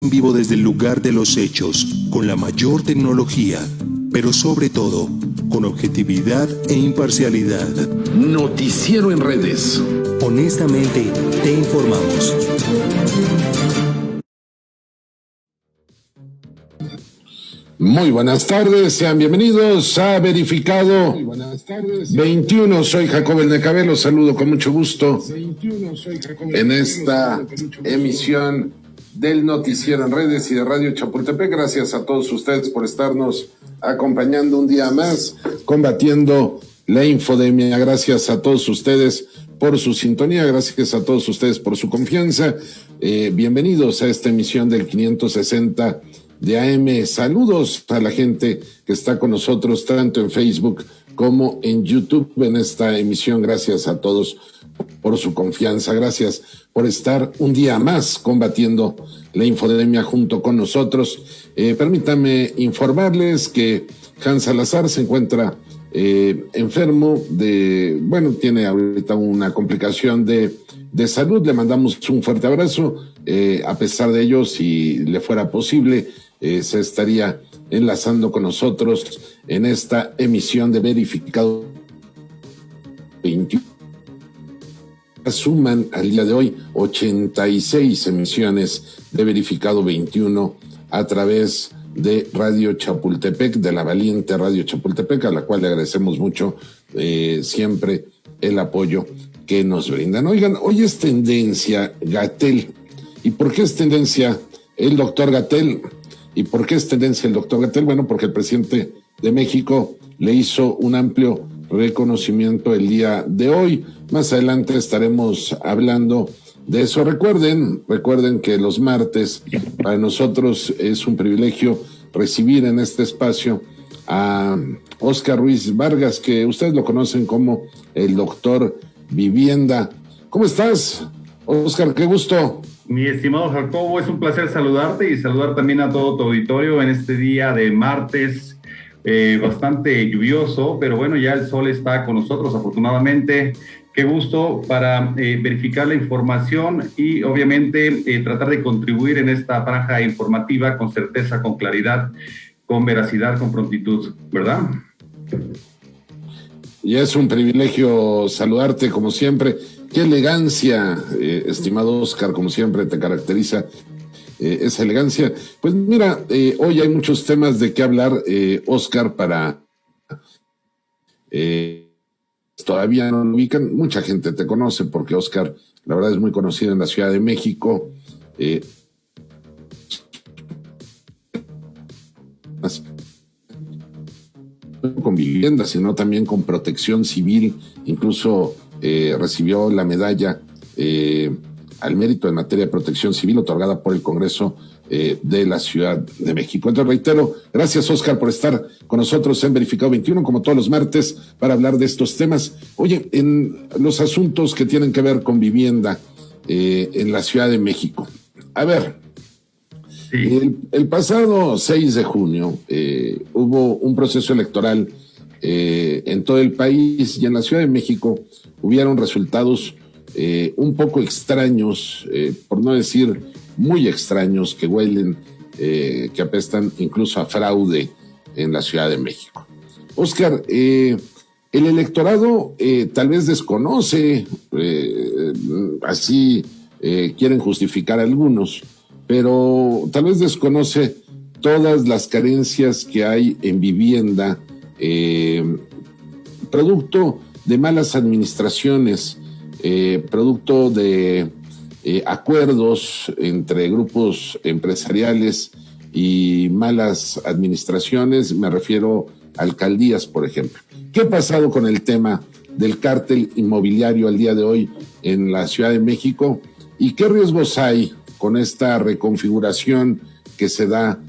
En vivo desde el lugar de los hechos, con la mayor tecnología, pero sobre todo, con objetividad e imparcialidad. Noticiero en redes. Honestamente, te informamos. Muy buenas tardes, sean bienvenidos a Verificado 21. Soy Jacob El Necabé, los saludo con mucho gusto en esta emisión del Noticiero en Redes y de Radio Chapultepec. Gracias a todos ustedes por estarnos acompañando un día más, combatiendo la infodemia. Gracias a todos ustedes por su sintonía, gracias a todos ustedes por su confianza. Bienvenidos a esta emisión del 560 de AM. Saludos a la gente que está con nosotros tanto en Facebook como en YouTube en esta emisión. Gracias a todos por su confianza, gracias por estar un día más combatiendo la infodemia junto con nosotros. Permítanme informarles que Hans Salazar se encuentra enfermo tiene ahorita una complicación de salud. Le mandamos un fuerte abrazo. A pesar de ello, si le fuera posible, se estaría enlazando con nosotros en esta emisión de Verificado 21. Suman al día de hoy 86 emisiones de Verificado 21 a través de Radio Chapultepec, de la valiente Radio Chapultepec, a la cual le agradecemos mucho siempre el apoyo que nos brindan. Oigan, hoy es tendencia Gatell. ¿Y por qué es tendencia el doctor Gatell? ¿Y por qué es tendencia el doctor Gatell? Bueno, porque el presidente de México le hizo un amplio reconocimiento el día de hoy. Más adelante estaremos hablando de eso. Recuerden que los martes para nosotros es un privilegio recibir en este espacio a Óscar Ruiz Vargas, que ustedes lo conocen como el doctor Vivienda. ¿Cómo estás, Óscar? Qué gusto. Mi estimado Jacobo, es un placer saludarte y saludar también a todo tu auditorio en este día de martes, bastante lluvioso, pero bueno, ya el sol está con nosotros, afortunadamente. Qué gusto para verificar la información y obviamente tratar de contribuir en esta franja informativa con certeza, con claridad, con veracidad, con prontitud, ¿verdad? Y es un privilegio saludarte como siempre. Qué elegancia, estimado Óscar, como siempre te caracteriza esa elegancia. Pues mira, hoy hay muchos temas de qué hablar, Óscar, para... todavía no lo ubican, mucha gente te conoce porque Óscar, la verdad, es muy conocido en la Ciudad de México. Con vivienda, sino también con protección civil. Incluso recibió la medalla al mérito en materia de protección civil otorgada por el Congreso de la Ciudad de México. Entonces reitero, gracias Óscar por estar con nosotros en Verificado 21, como todos los martes, para hablar de estos temas. Oye, en los asuntos que tienen que ver con vivienda en la Ciudad de México. A ver, sí. El pasado 6 de junio hubo un proceso electoral en todo el país y en la Ciudad de México hubieron resultados un poco extraños, por no decir muy extraños, que huelen, que apestan incluso a fraude en la Ciudad de México. Óscar, el electorado tal vez desconoce, así quieren justificar algunos, pero tal vez desconoce todas las carencias que hay en vivienda, producto de malas administraciones, producto de acuerdos entre grupos empresariales y malas administraciones. Me refiero a alcaldías, por ejemplo. ¿Qué ha pasado con el tema del cártel inmobiliario al día de hoy en la Ciudad de México? ¿Y qué riesgos hay con esta reconfiguración que se da,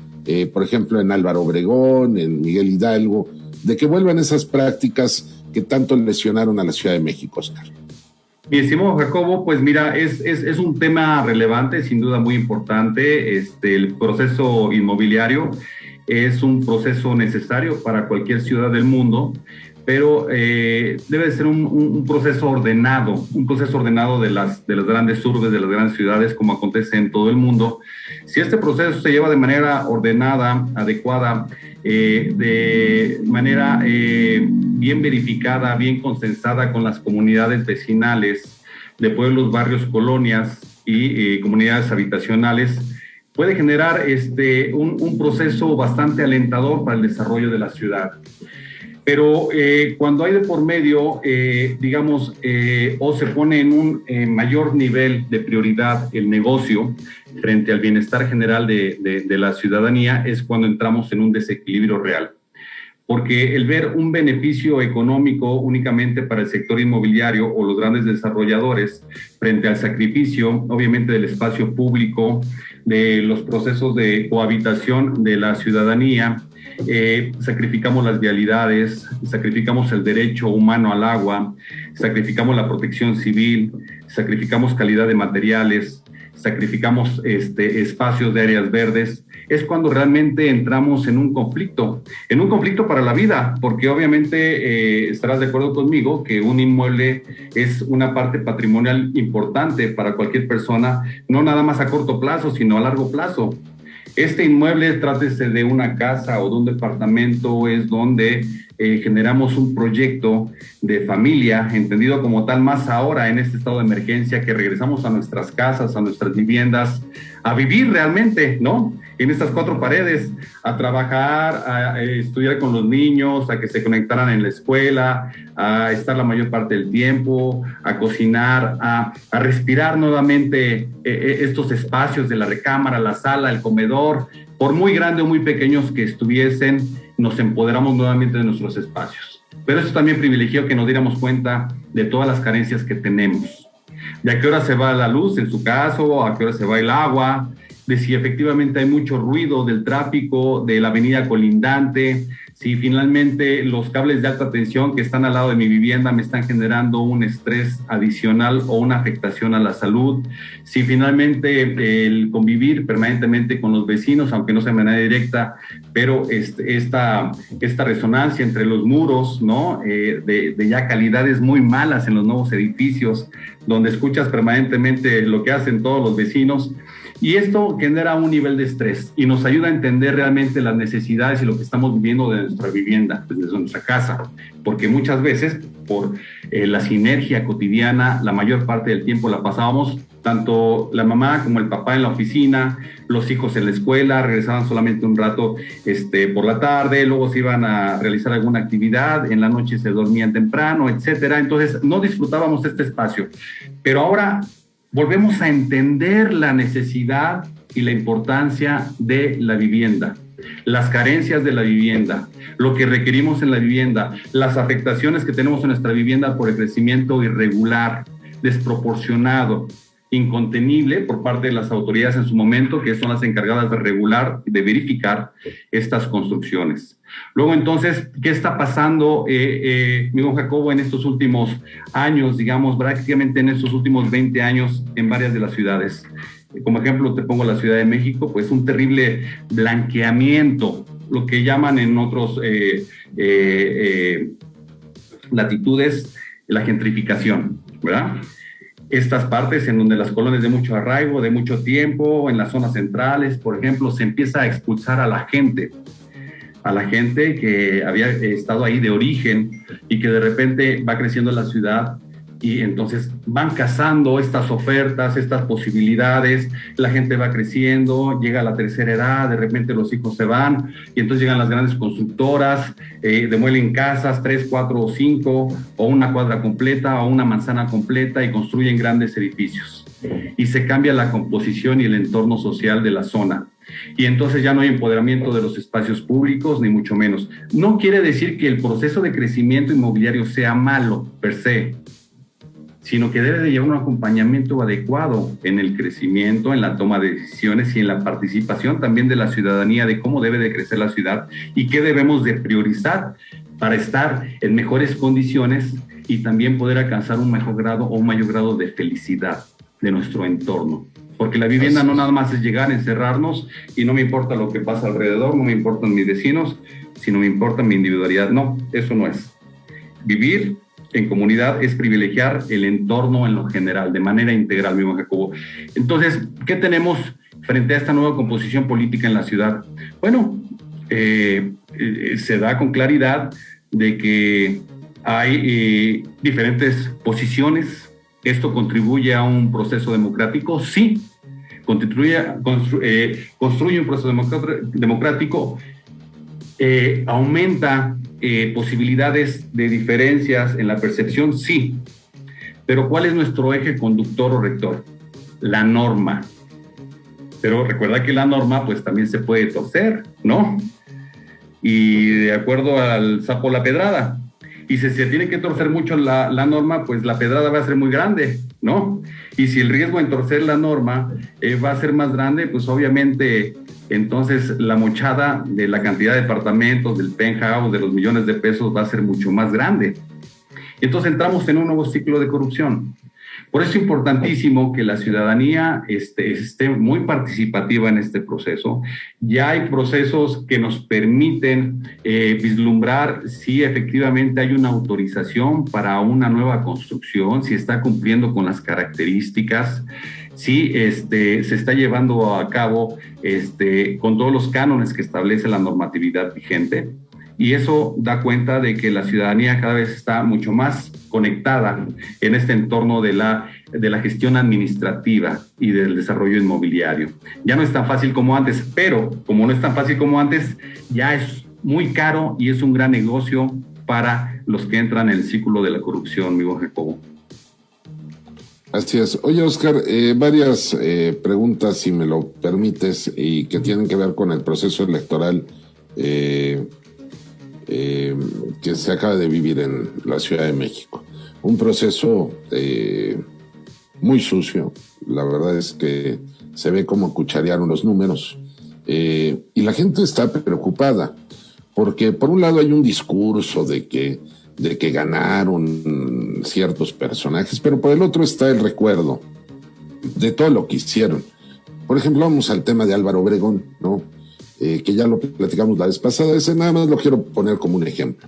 por ejemplo, en Álvaro Obregón, en Miguel Hidalgo, de que vuelvan esas prácticas que tanto lesionaron a la Ciudad de México, Óscar? Mi estimado Jacobo, pues mira, es un tema relevante, sin duda muy importante. El proceso inmobiliario es un proceso necesario para cualquier ciudad del mundo, pero debe de ser un proceso ordenado de las grandes urbes, de las grandes ciudades, como acontece en todo el mundo. Si este proceso se lleva de manera ordenada, adecuada, de manera bien verificada, bien consensada con las comunidades vecinales de pueblos, barrios, colonias y comunidades habitacionales, puede generar un proceso bastante alentador para el desarrollo de la ciudad. Pero cuando hay de por medio, o se pone en un mayor nivel de prioridad el negocio frente al bienestar general de la ciudadanía, es cuando entramos en un desequilibrio real. Porque el ver un beneficio económico únicamente para el sector inmobiliario o los grandes desarrolladores frente al sacrificio, obviamente, del espacio público, de los procesos de cohabitación de la ciudadanía, sacrificamos las vialidades, sacrificamos el derecho humano al agua, sacrificamos la protección civil, sacrificamos calidad de materiales, sacrificamos espacios de áreas verdes, es cuando realmente entramos en un conflicto para la vida, porque obviamente estarás de acuerdo conmigo que un inmueble es una parte patrimonial importante para cualquier persona, no nada más a corto plazo, sino a largo plazo. Este inmueble, trátese de una casa o de un departamento, es donde generamos un proyecto de familia, entendido como tal, más ahora en este estado de emergencia, que regresamos a nuestras casas, a nuestras viviendas, a vivir realmente, ¿no? En estas cuatro paredes, a trabajar, a estudiar con los niños, a que se conectaran en la escuela, a estar la mayor parte del tiempo, a cocinar, a respirar nuevamente estos espacios de la recámara, la sala, el comedor, por muy grandes o muy pequeños que estuviesen, nos empoderamos nuevamente de nuestros espacios. Pero eso también privilegió que nos diéramos cuenta de todas las carencias que tenemos. De a qué hora se va la luz en su caso, a qué hora se va el agua, de si efectivamente hay mucho ruido del tráfico, de la avenida colindante, si finalmente los cables de alta tensión que están al lado de mi vivienda me están generando un estrés adicional o una afectación a la salud, si finalmente el convivir permanentemente con los vecinos, aunque no sea de manera directa, pero esta resonancia entre los muros, ¿no? De ya calidades muy malas en los nuevos edificios, donde escuchas permanentemente lo que hacen todos los vecinos. Y esto genera un nivel de estrés y nos ayuda a entender realmente las necesidades y lo que estamos viviendo de nuestra vivienda, desde nuestra casa, porque muchas veces por la sinergia cotidiana, la mayor parte del tiempo la pasábamos tanto la mamá como el papá en la oficina, los hijos en la escuela, regresaban solamente un rato por la tarde, luego se iban a realizar alguna actividad, en la noche se dormían temprano, etcétera. Entonces no disfrutábamos este espacio, pero ahora volvemos a entender la necesidad y la importancia de la vivienda, las carencias de la vivienda, lo que requerimos en la vivienda, las afectaciones que tenemos en nuestra vivienda por el crecimiento irregular, desproporcionado, incontenible por parte de las autoridades en su momento, que son las encargadas de regular, de verificar estas construcciones. Luego, entonces, ¿qué está pasando, mi don Jacobo, en estos últimos años, digamos, prácticamente en estos últimos 20 años en varias de las ciudades? Como ejemplo, te pongo la Ciudad de México, pues un terrible blanqueamiento, lo que llaman en otros latitudes la gentrificación, ¿verdad? Estas partes en donde las colonias de mucho arraigo, de mucho tiempo, en las zonas centrales, por ejemplo, se empieza a expulsar a la gente que había estado ahí de origen y que de repente va creciendo la ciudad y entonces van cazando estas ofertas, estas posibilidades, la gente va creciendo, llega a la tercera edad, de repente los hijos se van y entonces llegan las grandes constructoras, demuelen casas, 3, 4 o 5 o una cuadra completa o una manzana completa y construyen grandes edificios y se cambia la composición y el entorno social de la zona. Y entonces ya no hay empoderamiento de los espacios públicos, ni mucho menos. No quiere decir que el proceso de crecimiento inmobiliario sea malo per se, sino que debe de llevar un acompañamiento adecuado en el crecimiento, en la toma de decisiones y en la participación también de la ciudadanía de cómo debe de crecer la ciudad y qué debemos de priorizar para estar en mejores condiciones y también poder alcanzar un mejor grado o un mayor grado de felicidad de nuestro entorno. Porque la vivienda no nada más es llegar, encerrarnos y no me importa lo que pasa alrededor, no me importan mis vecinos, sino me importa mi individualidad. No, eso no es. vivir en comunidad es privilegiar el entorno en lo general, de manera integral, mi buen Jacobo. Entonces, ¿qué tenemos frente a esta nueva composición política en la ciudad? Bueno, se da con claridad de que hay diferentes posiciones. ¿Esto contribuye a un proceso democrático? Sí. Construye un proceso democrático, aumenta posibilidades de diferencias en la percepción, sí. Pero ¿cuál es nuestro eje conductor o rector? La norma. Pero recuerda que la norma pues también se puede torcer, ¿no? Y de acuerdo al sapo la pedrada. Y si se tiene que torcer mucho la norma, pues la pedrada va a ser muy grande, ¿no? Y si el riesgo en torcer la norma va a ser más grande, pues obviamente entonces la mochada de la cantidad de departamentos, del penthouse, de los millones de pesos va a ser mucho más grande. Entonces entramos en un nuevo ciclo de corrupción. Por eso es importantísimo que la ciudadanía esté muy participativa en este proceso. Ya hay procesos que nos permiten vislumbrar si efectivamente hay una autorización para una nueva construcción, si está cumpliendo con las características, si se está llevando a cabo con todos los cánones que establece la normatividad vigente. Y eso da cuenta de que la ciudadanía cada vez está mucho más conectada en este entorno de la gestión administrativa y del desarrollo inmobiliario. Ya no es tan fácil como antes, pero como no es tan fácil como antes, ya es muy caro y es un gran negocio para los que entran en el círculo de la corrupción, mi buen Jacobo. Así es. Oye, Oscar, varias preguntas, si me lo permites, y que tienen que ver con el proceso electoral que se acaba de vivir en la Ciudad de México. Un proceso muy sucio. La verdad es que se ve cómo cucharearon los números. Y la gente está preocupada, porque por un lado hay un discurso de que ganaron ciertos personajes, pero por el otro está el recuerdo de todo lo que hicieron. Por ejemplo, vamos al tema de Álvaro Obregón, ¿no? Que ya lo platicamos la vez pasada. Ese nada más lo quiero poner como un ejemplo,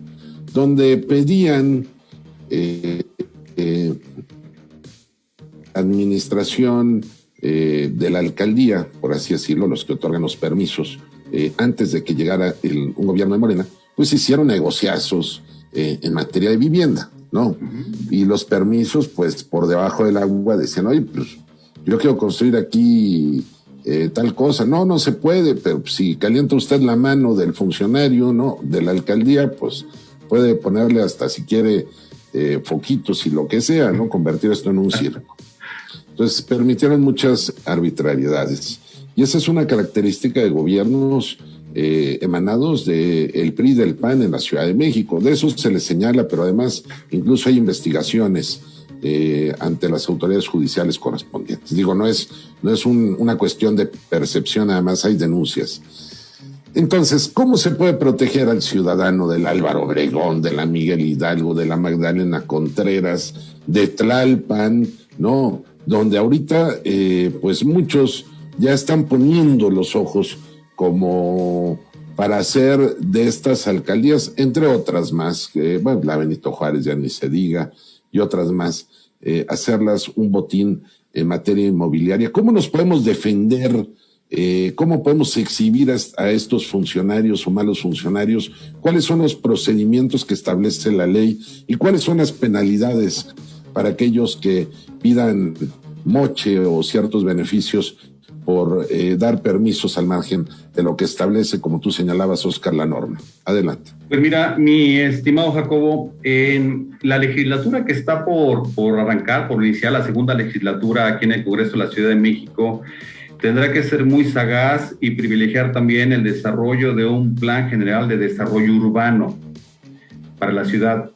donde pedían administración de la alcaldía, por así decirlo, los que otorgan los permisos, antes de que llegara un gobierno de Morena, pues hicieron negociazos en materia de vivienda, ¿no? Y los permisos, pues por debajo del agua decían, oye, pues yo quiero construir aquí tal cosa. No se puede, pero si calienta usted la mano del funcionario, ¿no?, de la alcaldía, pues puede ponerle hasta, si quiere, foquitos y lo que sea, ¿no? Convertir esto en un circo. Entonces permitieron muchas arbitrariedades. Y esa es una característica de gobiernos emanados del PRI y del PAN en la Ciudad de México. De eso se les señala, pero además incluso hay investigaciones ante las autoridades judiciales correspondientes. Digo, no es una cuestión de percepción, además hay denuncias. Entonces, ¿cómo se puede proteger al ciudadano del Álvaro Obregón, de la Miguel Hidalgo, de la Magdalena Contreras, de Tlalpan, ¿no? Donde ahorita, pues muchos ya están poniendo los ojos como para hacer de estas alcaldías, entre otras más, bueno, la Benito Juárez ya ni se diga, y otras más, hacerlas un botín en materia inmobiliaria? ¿Cómo nos podemos defender? ¿Cómo podemos exhibir a estos funcionarios o malos funcionarios? ¿Cuáles son los procedimientos que establece la ley? ¿Y cuáles son las penalidades para aquellos que pidan moche o ciertos beneficios por dar permisos al margen de lo que establece, como tú señalabas, Oscar, la norma? Adelante. Pues mira, mi estimado Jacobo, en la legislatura que está por arrancar, por iniciar la segunda legislatura aquí en el Congreso de la Ciudad de México, tendrá que ser muy sagaz y privilegiar también el desarrollo de un plan general de desarrollo urbano para la ciudad.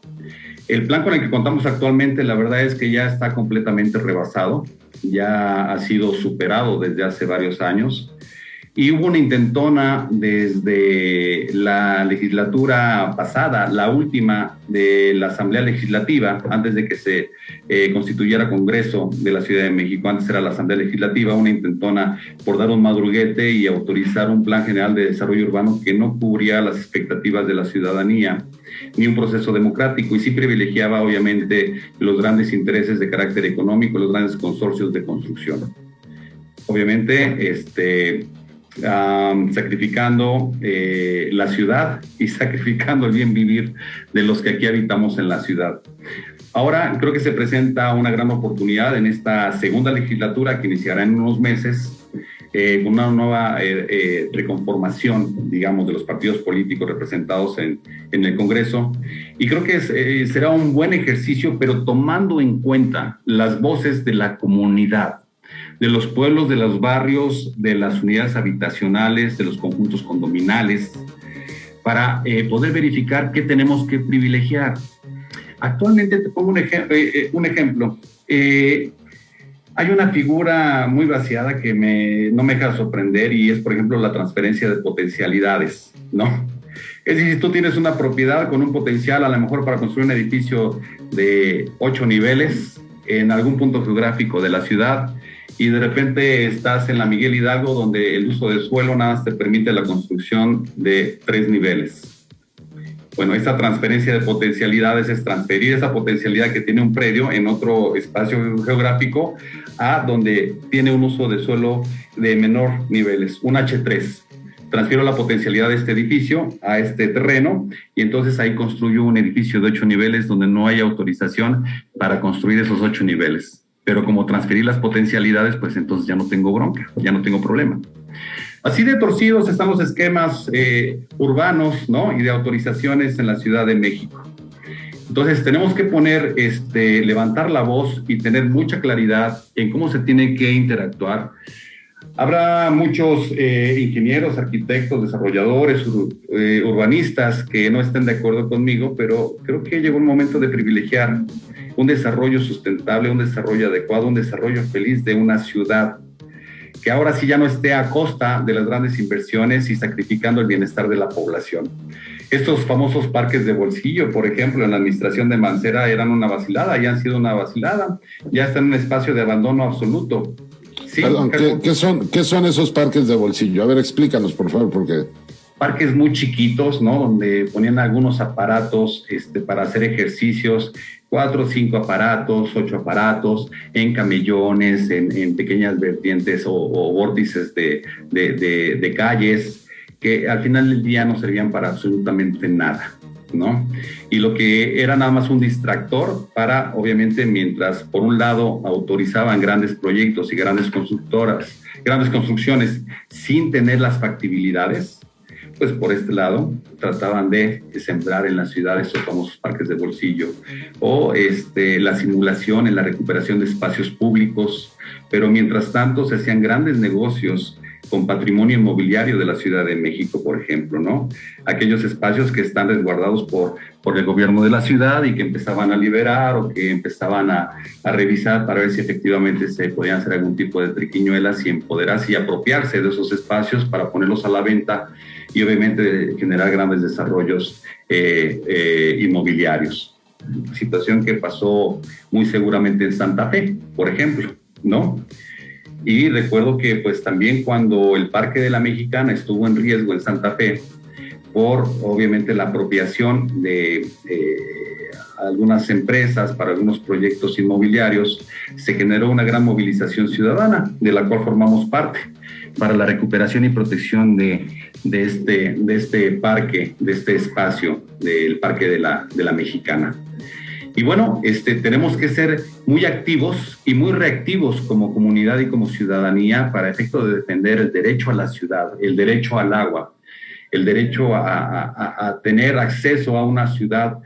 El plan con el que contamos actualmente, la verdad es que ya está completamente rebasado, ya ha sido superado desde hace varios años. Y hubo una intentona desde la legislatura pasada, la última de la Asamblea Legislativa, antes de que se constituyera Congreso de la Ciudad de México, antes era la Asamblea Legislativa, una intentona por dar un madruguete y autorizar un plan general de desarrollo urbano que no cubría las expectativas de la ciudadanía, ni un proceso democrático, y sí privilegiaba obviamente los grandes intereses de carácter económico, los grandes consorcios de construcción. Obviamente, sacrificando la ciudad y sacrificando el bien vivir de los que aquí habitamos en la ciudad. Ahora creo que se presenta una gran oportunidad en esta segunda legislatura que iniciará en unos meses, con una nueva reconformación, digamos, de los partidos políticos representados en el Congreso. Y creo que será un buen ejercicio, pero tomando en cuenta las voces de la comunidad, de los pueblos, de los barrios, de las unidades habitacionales, de los conjuntos condominales, para poder verificar qué tenemos que privilegiar. Actualmente, te pongo un ejemplo. Hay una figura muy vaciada que no me deja sorprender, y es, por ejemplo, la transferencia de potencialidades, ¿no? Es decir, si tú tienes una propiedad con un potencial, a lo mejor para construir un edificio de 8 niveles en algún punto geográfico de la ciudad, y de repente estás en la Miguel Hidalgo, donde el uso del suelo nada más te permite la construcción de 3 niveles. Bueno, esa transferencia de potencialidades es transferir esa potencialidad que tiene un predio en otro espacio geográfico a donde tiene un uso de suelo de menor niveles, un H3. Transfiero la potencialidad de este edificio a este terreno, y entonces ahí construyo un edificio de 8 niveles donde no hay autorización para construir esos 8 niveles. Pero como transferí las potencialidades, pues entonces ya no tengo bronca, ya no tengo problema. Así de torcidos están los esquemas urbanos, ¿no? Y de autorizaciones en la Ciudad de México. Entonces tenemos que levantar la voz y tener mucha claridad en cómo se tiene que interactuar. Habrá muchos ingenieros, arquitectos, desarrolladores, urbanistas que no estén de acuerdo conmigo, pero creo que llegó el momento de privilegiar un desarrollo sustentable, un desarrollo adecuado, un desarrollo feliz de una ciudad que ahora sí ya no esté a costa de las grandes inversiones y sacrificando el bienestar de la población. Estos famosos parques de bolsillo, por ejemplo, en la administración de Mancera eran una vacilada, ya han sido una vacilada, ya están en un espacio de abandono absoluto. Sí, perdón, ¿qué son esos parques de bolsillo? A ver, explícanos, por favor, porque... Parques muy chiquitos, ¿no? Donde ponían algunos aparatos para hacer ejercicios, 4 o 5 aparatos, 8 aparatos, en camellones, en pequeñas vertientes o vórtices de calles, que al final del día no servían para absolutamente nada, ¿no? Y lo que era nada más un distractor para, obviamente, mientras por un lado autorizaban grandes proyectos y grandes construcciones sin tener las factibilidades, pues por este lado trataban de sembrar en las ciudades esos famosos parques de bolsillo, o la simulación en la recuperación de espacios públicos, pero mientras tanto se hacían grandes negocios con patrimonio inmobiliario de la Ciudad de México, por ejemplo, ¿no? Aquellos espacios que están resguardados por el gobierno de la ciudad y que empezaban a liberar o que empezaban a revisar para ver si efectivamente se podían hacer algún tipo de triquiñuelas y empoderarse y apropiarse de esos espacios para ponerlos a la venta y obviamente generar grandes desarrollos inmobiliarios. Situación que pasó muy seguramente en Santa Fe, por ejemplo, ¿no? Y recuerdo que pues también cuando el Parque de la Mexicana estuvo en riesgo en Santa Fe por obviamente la apropiación de algunas empresas para algunos proyectos inmobiliarios, se generó una gran movilización ciudadana de la cual formamos parte para la recuperación y protección de este parque, de este espacio del Parque de la Mexicana. Y bueno, tenemos que ser muy activos y muy reactivos como comunidad y como ciudadanía para efecto de defender el derecho a la ciudad, el derecho al agua, el derecho a tener acceso a una ciudad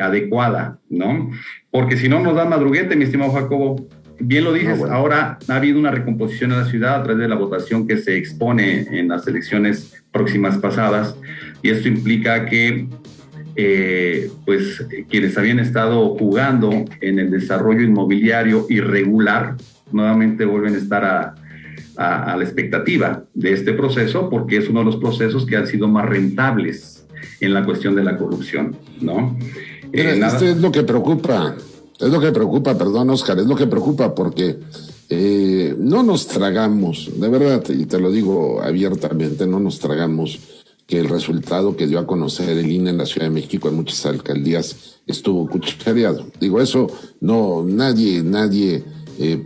adecuada, ¿no? Porque si no nos da madruguete, mi estimado Jacobo. Bien lo dices, bueno. Ahora ha habido una recomposición en la ciudad a través de la votación que se expone en las elecciones próximas pasadas, y esto implica que pues quienes habían estado jugando en el desarrollo inmobiliario irregular nuevamente vuelven a estar a la expectativa de este proceso, porque es uno de los procesos que han sido más rentables en la cuestión de la corrupción, ¿no? Esto es lo que preocupa, perdón, Oscar, es lo que preocupa porque no nos tragamos, de verdad, y te lo digo abiertamente, no nos tragamos que el resultado que dio a conocer el INE en la Ciudad de México en muchas alcaldías estuvo cuchareado. Digo, eso no, nadie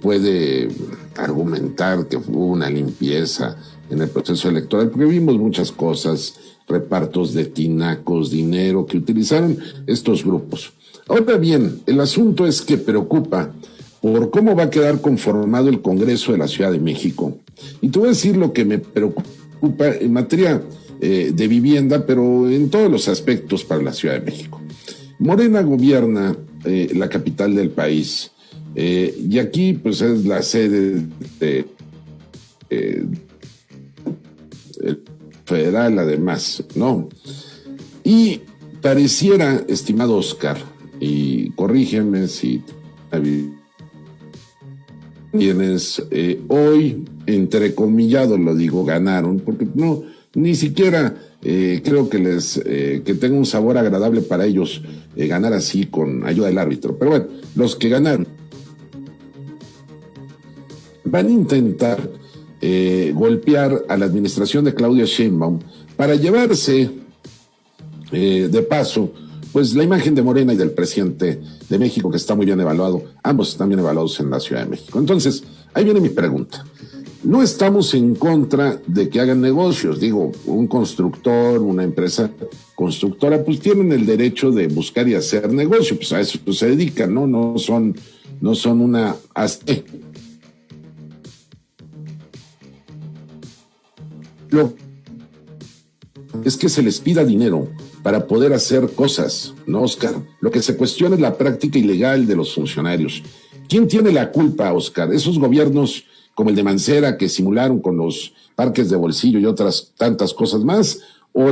puede argumentar que hubo una limpieza en el proceso electoral, porque vimos muchas cosas, repartos de tinacos, dinero que utilizaron estos grupos. Ahora bien, el asunto es que preocupa por cómo va a quedar conformado el Congreso de la Ciudad de México. Y te voy a decir lo que me preocupa en materia de vivienda, pero en todos los aspectos para la Ciudad de México. Morena gobierna la capital del país, y aquí pues es la sede de federal además, ¿no? Y pareciera, estimado Oscar, y corrígeme si quienes hoy, entrecomillado lo digo, ganaron, porque no, ni siquiera creo que tenga un sabor agradable para ellos ganar así con ayuda del árbitro. Pero bueno, los que ganaron van a intentar golpear a la administración de Claudia Sheinbaum para llevarse de paso pues la imagen de Morena y del presidente de México, que está muy bien evaluado. Ambos están bien evaluados en la Ciudad de México. Entonces, ahí viene mi pregunta. No estamos en contra de que hagan negocios. Digo, un constructor, una empresa constructora, pues tienen el derecho de buscar y hacer negocio. Pues a eso se dedican, ¿no? No son una... Es que se les pida dinero para poder hacer cosas, ¿no, Oscar? Lo que se cuestiona es la práctica ilegal de los funcionarios. ¿Quién tiene la culpa, Oscar? ¿Esos gobiernos como el de Mancera que simularon con los parques de bolsillo y otras tantas cosas más? ¿O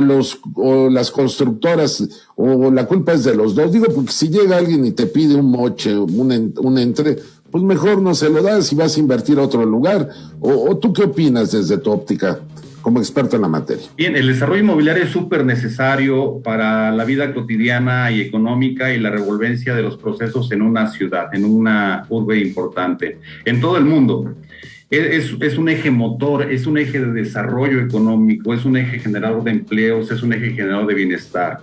las constructoras? ¿O la culpa es de los dos? Digo, porque si llega alguien y te pide un moche, un entre, pues mejor no se lo das y vas a invertir a otro lugar. ¿O tú qué opinas desde tu óptica como experto en la materia? Bien, el desarrollo inmobiliario es súper necesario para la vida cotidiana y económica y la revolvencia de los procesos en una ciudad, en una urbe importante, en todo el mundo. Es un eje motor, es un eje de desarrollo económico, es un eje generador de empleos, es un eje generador de bienestar.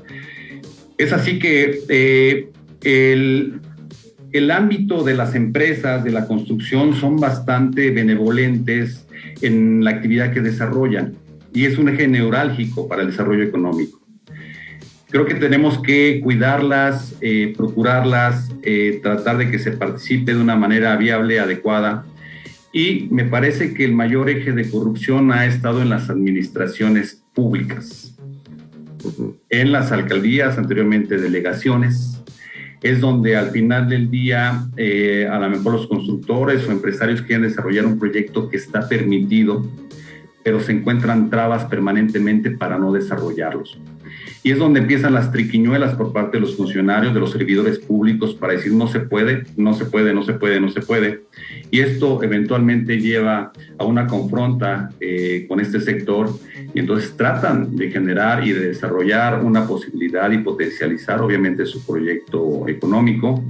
Es así que el ámbito de las empresas, de la construcción, son bastante benevolentes en la actividad que desarrollan y es un eje neurálgico para el desarrollo económico. Creo que tenemos que cuidarlas, procurarlas, tratar de que se participe de una manera viable, adecuada, y me parece que el mayor eje de corrupción ha estado en las administraciones públicas, en las alcaldías, anteriormente delegaciones. Es donde al final del día a lo mejor los constructores o empresarios quieren desarrollar un proyecto que está permitido, pero se encuentran trabas permanentemente para no desarrollarlos. Y es donde empiezan las triquiñuelas por parte de los funcionarios, de los servidores públicos, para decir no se puede, no se puede, no se puede, no se puede. Y esto eventualmente lleva a una confronta con este sector, y entonces tratan de generar y de desarrollar una posibilidad y potencializar obviamente su proyecto económico,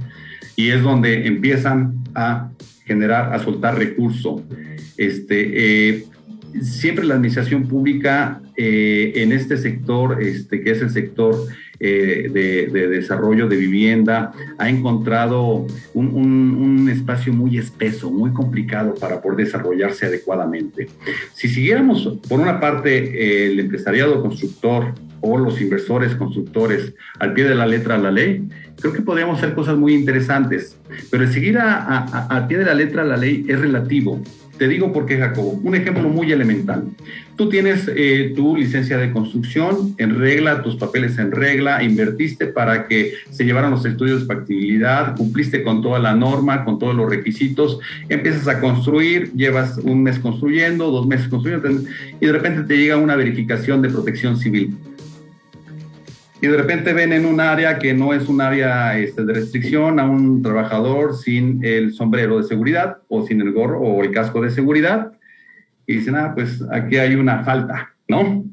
y es donde empiezan a generar, a soltar recurso. Siempre la administración pública en este sector, que es el sector de desarrollo de vivienda, ha encontrado un espacio muy espeso, muy complicado para poder desarrollarse adecuadamente. Si siguiéramos, por una parte, el empresariado constructor o los inversores constructores al pie de la letra de la ley, creo que podríamos hacer cosas muy interesantes, pero el seguir al pie de la letra de la ley es relativo. Te digo por qué, Jacobo. Un ejemplo muy elemental. Tú tienes tu licencia de construcción en regla, tus papeles en regla, invertiste para que se llevaran los estudios de factibilidad, cumpliste con toda la norma, con todos los requisitos, empiezas a construir, llevas un mes construyendo, 2 meses construyendo, y de repente te llega una verificación de protección civil. Y de repente ven en un área que no es un área de restricción a un trabajador sin el sombrero de seguridad o sin el gorro o el casco de seguridad, y dicen, pues aquí hay una falta, ¿no?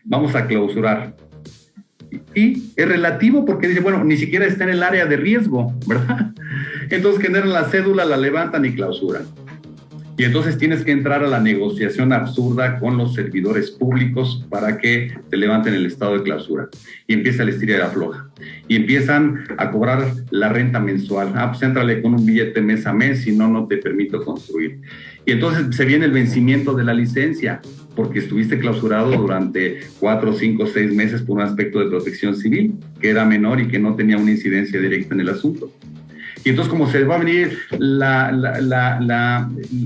Vamos a clausurar. Y es relativo porque dice, bueno, ni siquiera está en el área de riesgo, ¿verdad? Entonces generan la cédula, la levantan y clausuran. Y entonces tienes que entrar a la negociación absurda con los servidores públicos para que te levanten el estado de clausura. Y empieza la estira de la afloja. Y empiezan a cobrar la renta mensual. Pues éntrale con un billete mes a mes, si no, no te permito construir. Y entonces se viene el vencimiento de la licencia, porque estuviste clausurado durante 4, 5, 6 meses por un aspecto de protección civil, que era menor y que no tenía una incidencia directa en el asunto. Y entonces, como se va a venir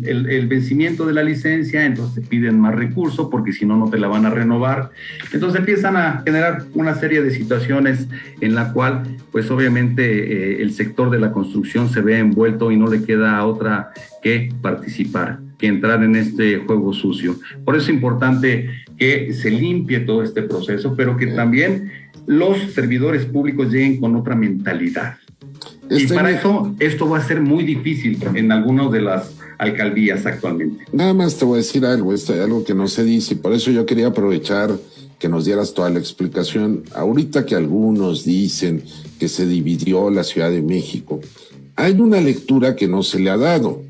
el vencimiento de la licencia, entonces te piden más recursos porque si no, no te la van a renovar. Entonces empiezan a generar una serie de situaciones en la cual, pues obviamente, el sector de la construcción se ve envuelto y no le queda a otra que participar, que entrar en este juego sucio. Por eso es importante que se limpie todo este proceso, pero que también los servidores públicos lleguen con otra mentalidad. Y para eso, esto va a ser muy difícil en algunas de las alcaldías actualmente. Nada más te voy a decir algo, algo que no se dice, y por eso yo quería aprovechar que nos dieras toda la explicación. Ahorita que algunos dicen que se dividió la Ciudad de México, hay una lectura que no se le ha dado.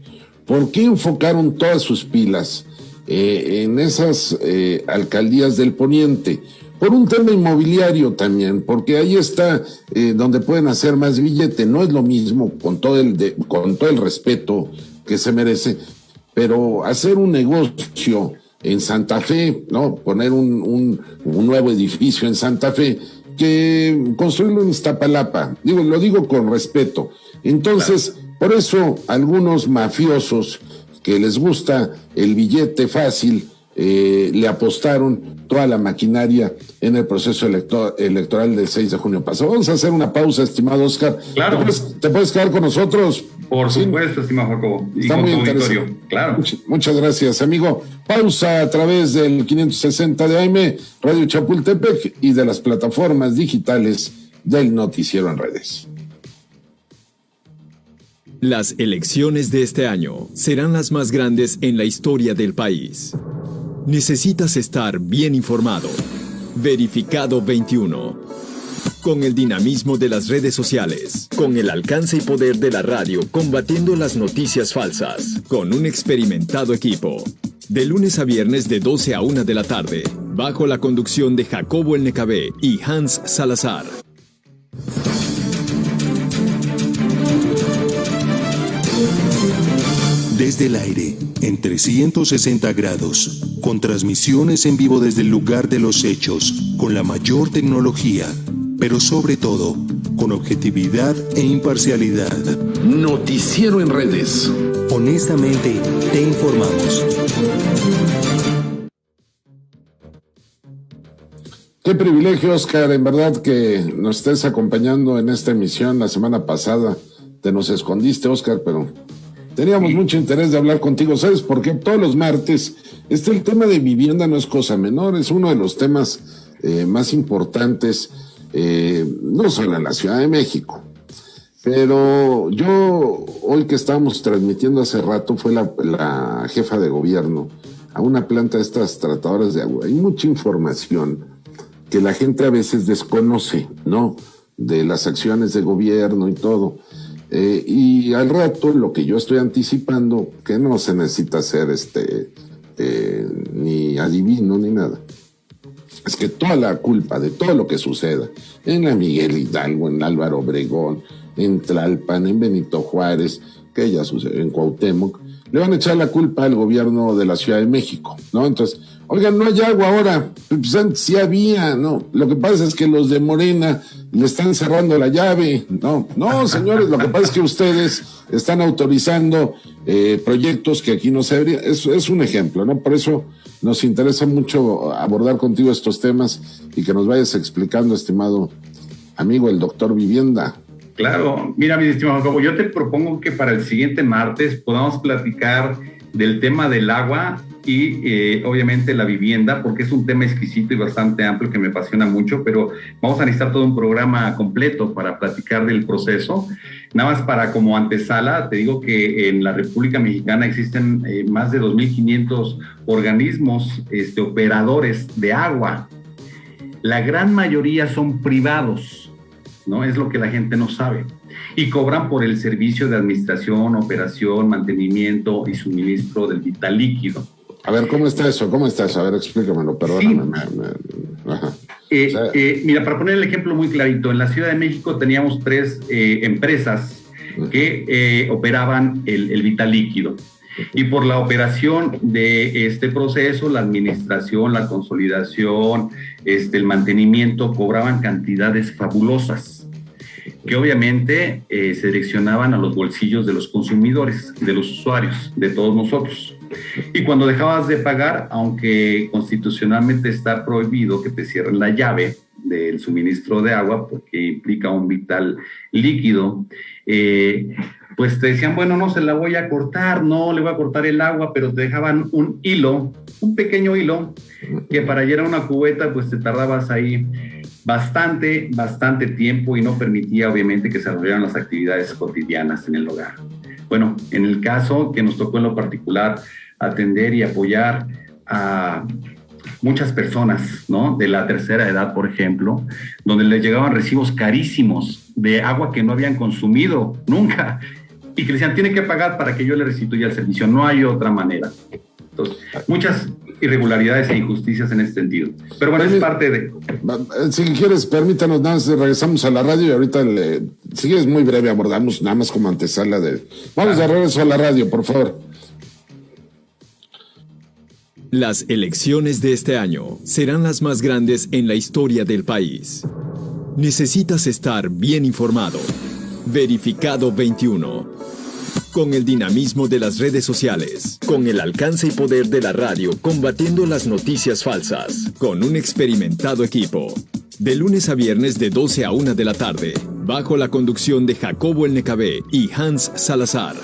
¿Por qué enfocaron todas sus pilas en esas alcaldías del Poniente? Por un tema inmobiliario también, porque ahí está donde pueden hacer más billete. No es lo mismo, con todo el respeto que se merece, pero hacer un negocio en Santa Fe, ¿no? Poner un nuevo edificio en Santa Fe, que construirlo en Iztapalapa. Lo digo con respeto. Entonces, por eso algunos mafiosos que les gusta el billete fácil, le apostaron toda la maquinaria en el proceso electoral del 6 de junio pasado. Vamos a hacer una pausa, estimado Oscar. Claro. ¿Te puedes quedar con nosotros? Por supuesto, estimado Jacobo. Y está con muy tu interesante. auditorio. Claro. Muchas gracias, amigo. Pausa a través del 560 de AM, Radio Chapultepec, y de las plataformas digitales del Noticiero en Redes. Las elecciones de este año serán las más grandes en la historia del país. Necesitas estar bien informado. Verificado 21. Con el dinamismo de las redes sociales, con el alcance y poder de la radio combatiendo las noticias falsas, con un experimentado equipo. De lunes a viernes de 12 a 1 de la tarde, bajo la conducción de Jacobo El Necabé y Hans Salazar. Desde el aire, en 360 grados, con transmisiones en vivo desde el lugar de los hechos, con la mayor tecnología, pero sobre todo, con objetividad e imparcialidad. Noticiero en Redes. Honestamente, te informamos. Qué privilegio, Oscar, en verdad, que nos estés acompañando en esta emisión. La semana pasada te nos escondiste, Oscar, pero teníamos mucho interés de hablar contigo. ¿Sabes por qué? Todos los martes, el tema de vivienda no es cosa menor, es uno de los temas más importantes, no solo en la Ciudad de México. Pero yo, hoy que estábamos transmitiendo hace rato, fue la jefa de gobierno a una planta de estas tratadoras de agua. Hay mucha información que la gente a veces desconoce, ¿no? De las acciones de gobierno y todo. Y al rato, lo que yo estoy anticipando, que no se necesita ser ni adivino ni nada, es que toda la culpa de todo lo que suceda en la Miguel Hidalgo, en Álvaro Obregón, en Tlalpan, en Benito Juárez, que ya sucede en Cuauhtémoc, le van a echar la culpa al gobierno de la Ciudad de México, ¿no? Entonces, oigan, no hay agua ahora, pues antes sí había, ¿no? Lo que pasa es que los de Morena le están cerrando la llave, no, señores, lo que pasa es que ustedes están autorizando proyectos que aquí no se deberían. Es un ejemplo, ¿no? Por eso nos interesa mucho abordar contigo estos temas y que nos vayas explicando, estimado amigo, el doctor Vivienda. Claro, mira, mi estimado Jacobo, yo te propongo que para el siguiente martes podamos platicar del tema del agua y obviamente la vivienda, porque es un tema exquisito y bastante amplio que me apasiona mucho, pero vamos a necesitar todo un programa completo para platicar del proceso. Nada más para como antesala, te digo que en la República Mexicana existen más de 2.500 organismos operadores de agua. La gran mayoría son privados, ¿no? Es lo que la gente no sabe. Y cobran por el servicio de administración, operación, mantenimiento y suministro del vital líquido. A ver, ¿cómo está eso? A ver, explícamelo, perdóname. Sí. Mira, para poner el ejemplo muy clarito, en la Ciudad de México teníamos 3 empresas que operaban el vital líquido. Y por la operación de este proceso, la administración, la consolidación, el mantenimiento, cobraban cantidades fabulosas, que obviamente se direccionaban a los bolsillos de los consumidores, de los usuarios, de todos nosotros. Y cuando dejabas de pagar, aunque constitucionalmente está prohibido que te cierren la llave del suministro de agua, porque implica un vital líquido, pues te decían, bueno, no se la voy a cortar, no le voy a cortar el agua, pero te dejaban un hilo, un pequeño hilo, que para llenar una cubeta, pues te tardabas ahí bastante tiempo y no permitía, obviamente, que se desarrollaran las actividades cotidianas en el hogar. Bueno, en el caso que nos tocó en lo particular atender y apoyar a muchas personas, ¿no? De la tercera edad, por ejemplo, donde les llegaban recibos carísimos de agua que no habían consumido nunca y que le decían, tiene que pagar para que yo le restituya el servicio, no hay otra manera. Entonces, muchas irregularidades e injusticias en este sentido. Pero bueno, es parte de... Si quieres, permítanos, nada más regresamos a la radio y ahorita, si quieres, muy breve, abordamos nada más como antesala de... Vamos de regreso a la radio, por favor. Las elecciones de este año serán las más grandes en la historia del país. Necesitas estar bien informado. Verificado 21. Con el dinamismo de las redes sociales, con el alcance y poder de la radio combatiendo las noticias falsas, con un experimentado equipo. De lunes a viernes de 12 a 1 de la tarde, bajo la conducción de Jacobo el Necabé y Hans Salazar.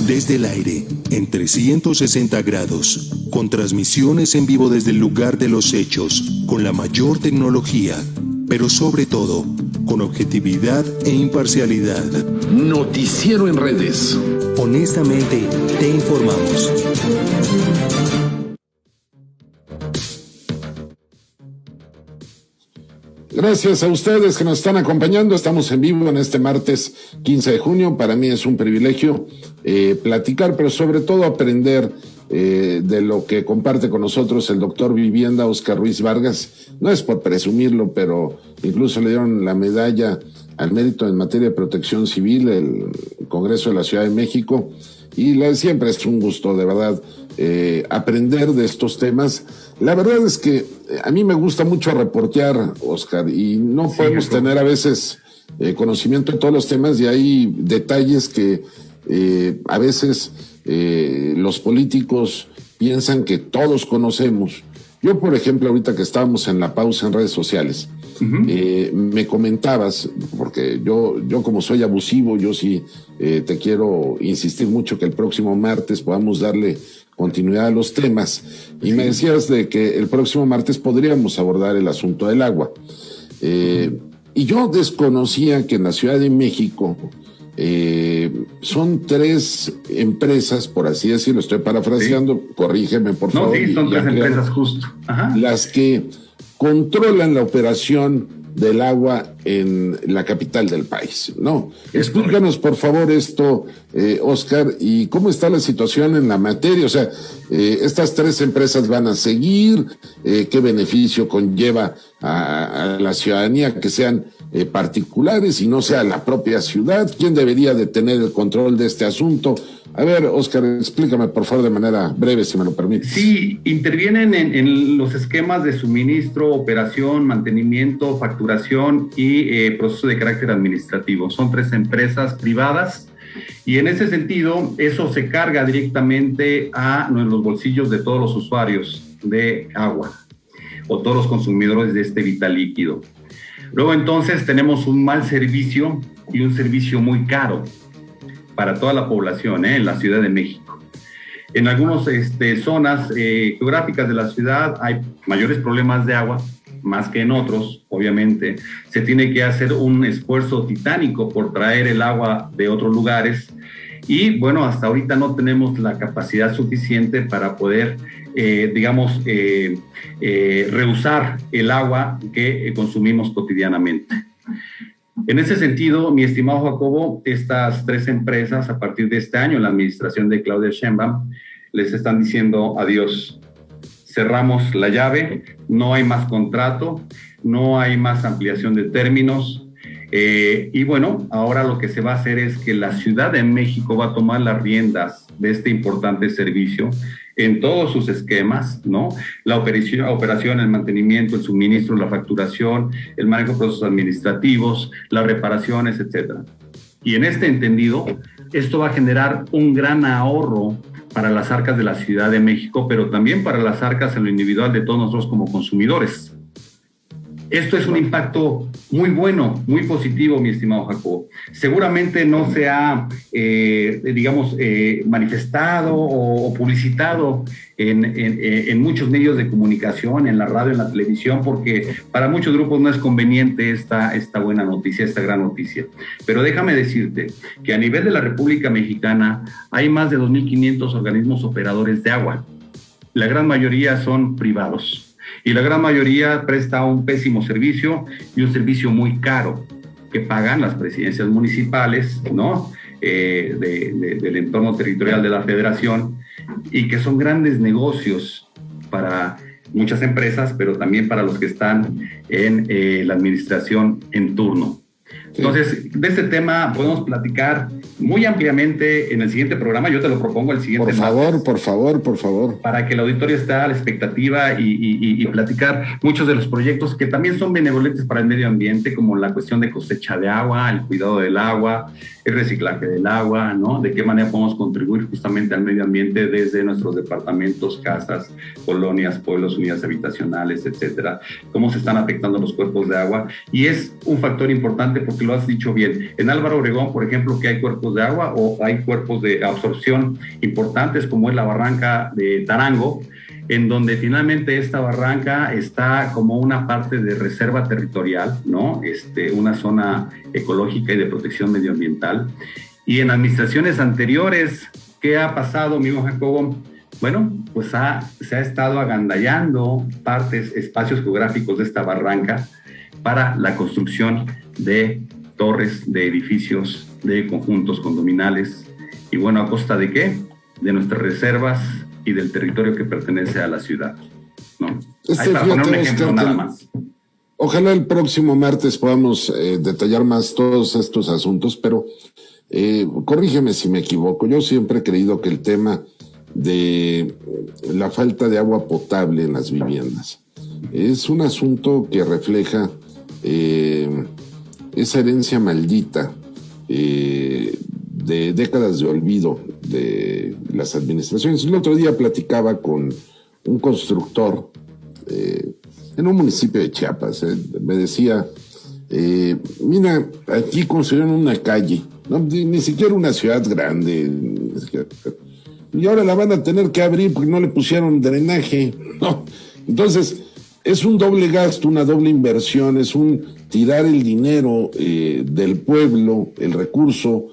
Desde el aire, en 360 grados, con transmisiones en vivo desde el lugar de los hechos, con la mayor tecnología, pero sobre todo, con objetividad e imparcialidad. Noticiero en redes. Honestamente, te informamos. Gracias a ustedes que nos están acompañando. Estamos en vivo en este martes 15 de junio. Para mí es un privilegio platicar, pero sobre todo aprender de lo que comparte con nosotros el doctor Vivienda Óscar Ruiz Vargas. No es por presumirlo, pero incluso le dieron la medalla al mérito en materia de protección civil, el Congreso de la Ciudad de México. Y siempre es un gusto, de verdad, aprender de estos temas. La verdad es que a mí me gusta mucho reportear, Óscar, y no podemos tener a veces conocimiento de todos los temas, y hay detalles que a veces los políticos piensan que todos conocemos. Yo, por ejemplo, ahorita que estábamos en la pausa en redes sociales, me comentabas, porque yo como soy abusivo, yo sí te quiero insistir mucho que el próximo martes podamos darle continuidad a los temas, y me decías de que el próximo martes podríamos abordar el asunto del agua. Y yo desconocía que en la Ciudad de México son 3 empresas, por así decirlo, estoy parafraseando, corrígeme por favor. No, sí, son 3 empresas justo. Ajá. Las que controlan la operación del agua en la capital del país, ¿no? Explícanos, por favor, esto, Óscar, y cómo está la situación en la materia. O sea, estas 3 empresas van a seguir, qué beneficio conlleva a la ciudadanía que sean particulares y no sea la propia ciudad. ¿Quién debería de tener el control de este asunto? A ver, Óscar, explícame, por favor, de manera breve, si me lo permites. Sí, intervienen en los esquemas de suministro, operación, mantenimiento, facturación y proceso de carácter administrativo. Son 3 empresas privadas y en ese sentido eso se carga directamente a los bolsillos de todos los usuarios de agua o todos los consumidores de este vital líquido. Luego entonces tenemos un mal servicio y un servicio muy caro para toda la población en la Ciudad de México. En algunas zonas geográficas de la ciudad hay mayores problemas de agua, más que en otros, obviamente. Se tiene que hacer un esfuerzo titánico por traer el agua de otros lugares y, bueno, hasta ahorita no tenemos la capacidad suficiente para poder, reusar el agua que consumimos cotidianamente. En ese sentido, mi estimado Jacobo, estas 3 empresas, a partir de este año, la administración de Claudia Sheinbaum, les están diciendo adiós. Cerramos la llave, no hay más contrato, no hay más ampliación de términos. Y bueno, ahora lo que se va a hacer es que la Ciudad de México va a tomar las riendas de este importante servicio en todos sus esquemas, ¿no? La operación, el mantenimiento, el suministro, la facturación, el manejo de procesos administrativos, las reparaciones, etcétera. Y en este entendido, esto va a generar un gran ahorro para las arcas de la Ciudad de México, pero también para las arcas en lo individual de todos nosotros como consumidores. Esto es un impacto muy bueno, muy positivo, mi estimado Jacobo. Seguramente no se ha, manifestado o publicitado en muchos medios de comunicación, en la radio, en la televisión, porque para muchos grupos no es conveniente esta buena noticia, esta gran noticia. Pero déjame decirte que a nivel de la República Mexicana hay más de 2.500 organismos operadores de agua. La gran mayoría son privados. Y la gran mayoría presta un pésimo servicio y un servicio muy caro que pagan las presidencias municipales, ¿no? Del entorno territorial de la federación, y que son grandes negocios para muchas empresas, pero también para los que están en la administración en turno. Entonces, de este tema podemos platicar muy ampliamente en el siguiente programa. Yo te lo propongo el siguiente. Por favor. Para que el auditorio esté a la expectativa y platicar muchos de los proyectos que también son benevolentes para el medio ambiente, como la cuestión de cosecha de agua, el cuidado del agua, el reciclaje del agua, ¿no? De qué manera podemos contribuir justamente al medio ambiente desde nuestros departamentos, casas, colonias, pueblos, unidades habitacionales, etcétera. Cómo se están afectando los cuerpos de agua. Y es un factor importante porque lo has dicho bien. En Álvaro Obregón, por ejemplo, que hay cuerpos de agua o hay cuerpos de absorción importantes, como es la barranca de Tarango, en donde finalmente esta barranca está como una parte de reserva territorial, ¿no? Una zona ecológica y de protección medioambiental. Y en administraciones anteriores, ¿qué ha pasado, amigo Jacobo? Bueno, pues se ha estado agandallando espacios geográficos de esta barranca para la construcción de torres, de edificios, de conjuntos condominales. Y bueno, ¿a costa de qué? De nuestras reservas y del territorio que pertenece a la ciudad, ¿no? Para poner un ejemplo nada más. Ojalá el próximo martes podamos detallar más todos estos asuntos, pero corrígeme si me equivoco. Yo siempre he creído que el tema de la falta de agua potable en las viviendas es un asunto que refleja esa herencia maldita de décadas de olvido de las administraciones. El otro día platicaba con un constructor en un municipio de Chiapas. Me decía, mira, aquí construyeron una calle, ¿no? Ni siquiera una ciudad grande, y ahora la van a tener que abrir porque no le pusieron drenaje, ¿no? Entonces, es un doble gasto, una doble inversión, es un tirar el dinero del pueblo, el recurso,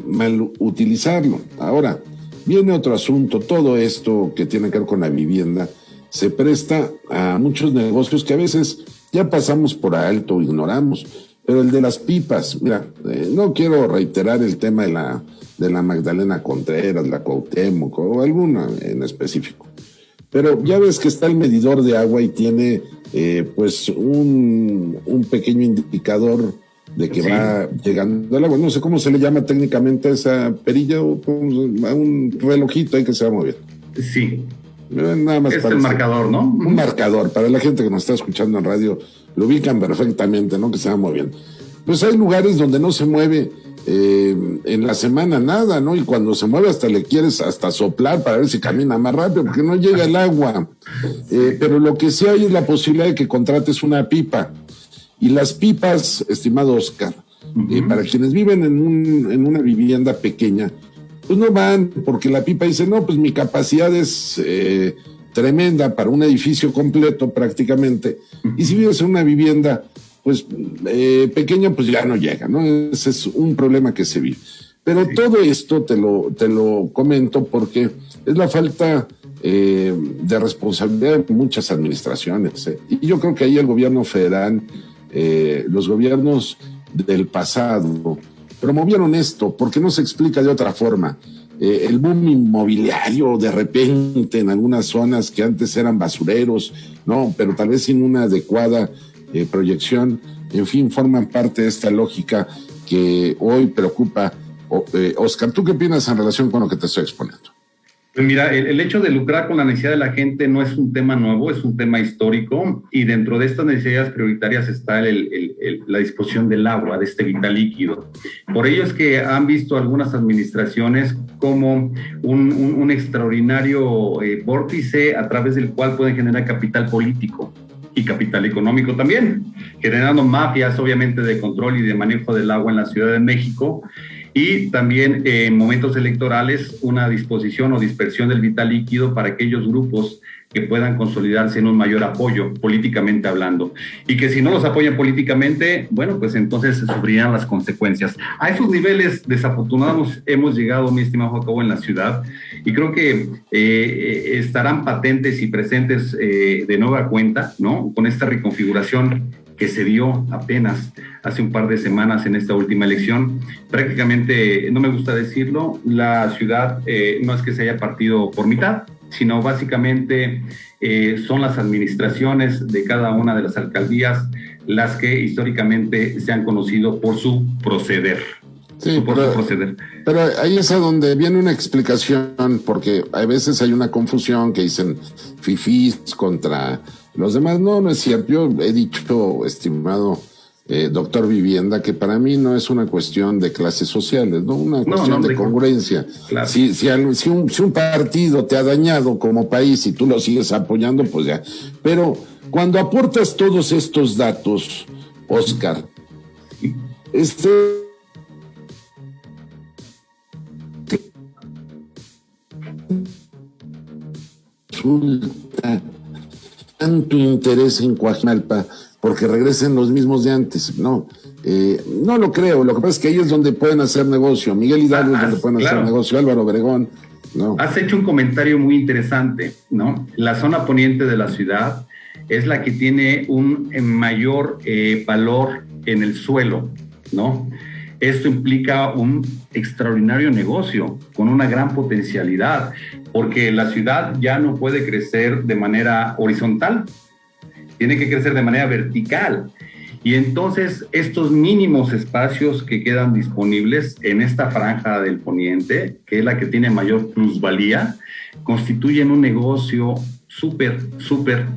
mal utilizarlo. Ahora, viene otro asunto. Todo esto que tiene que ver con la vivienda se presta a muchos negocios que a veces ya pasamos por alto, ignoramos. Pero el de las pipas, mira, no quiero reiterar el tema de la Magdalena Contreras, la Cuauhtémoc o alguna en específico. Pero ya ves que está el medidor de agua y tiene pues un pequeño indicador de que va llegando el agua. No sé cómo se le llama técnicamente a esa perilla, o a un relojito ahí que se va moviendo. Sí. Nada más es el marcador, ¿no? Un marcador. Para la gente que nos está escuchando en radio, lo ubican perfectamente, ¿no? Que se va moviendo. Pues hay lugares donde no se mueve en la semana nada, ¿no? Y cuando se mueve hasta le quieres hasta soplar para ver si camina más rápido, porque no llega el agua. Pero lo que sí hay es la posibilidad de que contrates una pipa. Y las pipas, estimado Oscar, para quienes viven en una vivienda pequeña, pues no van, porque la pipa dice, no, pues mi capacidad es tremenda para un edificio completo prácticamente, y si vives en una vivienda pues pequeña, pues ya no llega, ¿no? Ese es un problema que se vive. Pero todo esto te lo comento porque es la falta de responsabilidad de muchas administraciones. Y yo creo que ahí el gobierno federal, los gobiernos del pasado, promovieron esto, porque no se explica de otra forma. El boom inmobiliario de repente en algunas zonas que antes eran basureros, no, pero tal vez sin una adecuada proyección, en fin, forman parte de esta lógica que hoy preocupa. Oscar, ¿tú qué opinas en relación con lo que te estoy exponiendo? Pues mira, el hecho de lucrar con la necesidad de la gente no es un tema nuevo, es un tema histórico, y dentro de estas necesidades prioritarias está la disposición del agua, de este vital líquido. Por ello es que han visto algunas administraciones como un extraordinario vórtice a través del cual pueden generar capital político y capital económico también, generando mafias obviamente de control y de manejo del agua en la Ciudad de México. Y también en momentos electorales una disposición o dispersión del vital líquido para aquellos grupos que puedan consolidarse en un mayor apoyo políticamente hablando, y que si no los apoyan políticamente, bueno, pues entonces sufrirán las consecuencias. A esos niveles desafortunados hemos llegado, mi estimado Jacobo, en la ciudad, y creo que estarán patentes y presentes de nueva cuenta, ¿no? Con esta reconfiguración que se dio apenas hace un par de semanas en esta última elección. Prácticamente, no me gusta decirlo, la ciudad no es que se haya partido por mitad, sino básicamente son las administraciones de cada una de las alcaldías las que históricamente se han conocido por su proceder. Sí, pero ahí es a donde viene una explicación, porque a veces hay una confusión que dicen fifís contra los demás. No es cierto. Yo he dicho, estimado doctor Vivienda, que para mí no es una cuestión de clases sociales, no una cuestión de congruencia. Claro. Si un partido te ha dañado como país y tú lo sigues apoyando, pues ya. Pero cuando aportas todos estos datos, Oscar, resulta tanto interés en Coajimalpa porque regresen los mismos de antes. No lo creo. Lo que pasa es que ahí es donde pueden hacer negocio. Miguel Hidalgo es donde pueden hacer negocio. Álvaro Obregón, no. Has hecho un comentario muy interesante, ¿no? La zona poniente de la ciudad es la que tiene un mayor valor en el suelo, ¿no? Esto implica un extraordinario negocio con una gran potencialidad, porque la ciudad ya no puede crecer de manera horizontal, tiene que crecer de manera vertical. Y entonces estos mínimos espacios que quedan disponibles en esta franja del poniente, que es la que tiene mayor plusvalía, constituyen un negocio súper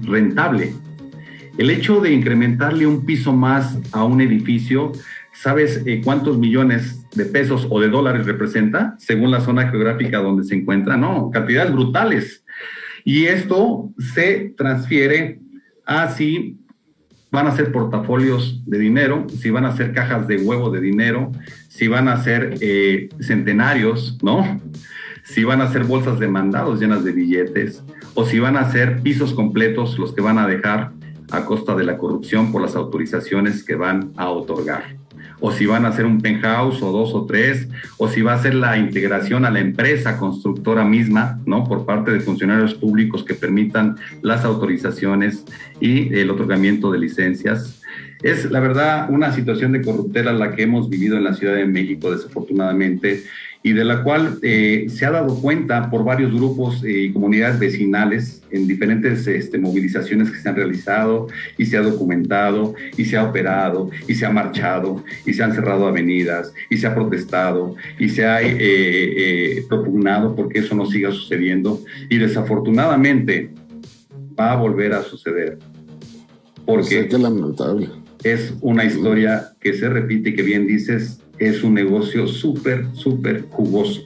rentable. El hecho de incrementarle un piso más a un edificio, ¿sabes cuántos millones de pesos o de dólares representa según la zona geográfica donde se encuentra? No, cantidades brutales. Y esto se transfiere a si van a ser portafolios de dinero, si van a ser cajas de huevo de dinero, si van a ser centenarios, ¿no? Si van a ser bolsas de mandados llenas de billetes, o si van a ser pisos completos los que van a dejar a costa de la corrupción por las autorizaciones que van a otorgar, o si van a hacer un penthouse o 2 o 3, o si va a ser la integración a la empresa constructora misma, ¿no? Por parte de funcionarios públicos que permitan las autorizaciones y el otorgamiento de licencias. Es, la verdad, una situación de corruptela la que hemos vivido en la Ciudad de México, desafortunadamente, y de la cual se ha dado cuenta por varios grupos y comunidades vecinales en diferentes movilizaciones que se han realizado, y se ha documentado, y se ha operado, y se ha marchado, y se han cerrado avenidas, y se ha protestado, y se ha propugnado porque eso no siga sucediendo, y desafortunadamente va a volver a suceder, porque qué lamentable. Es una historia que se repite y que, bien dices, es un negocio súper jugoso.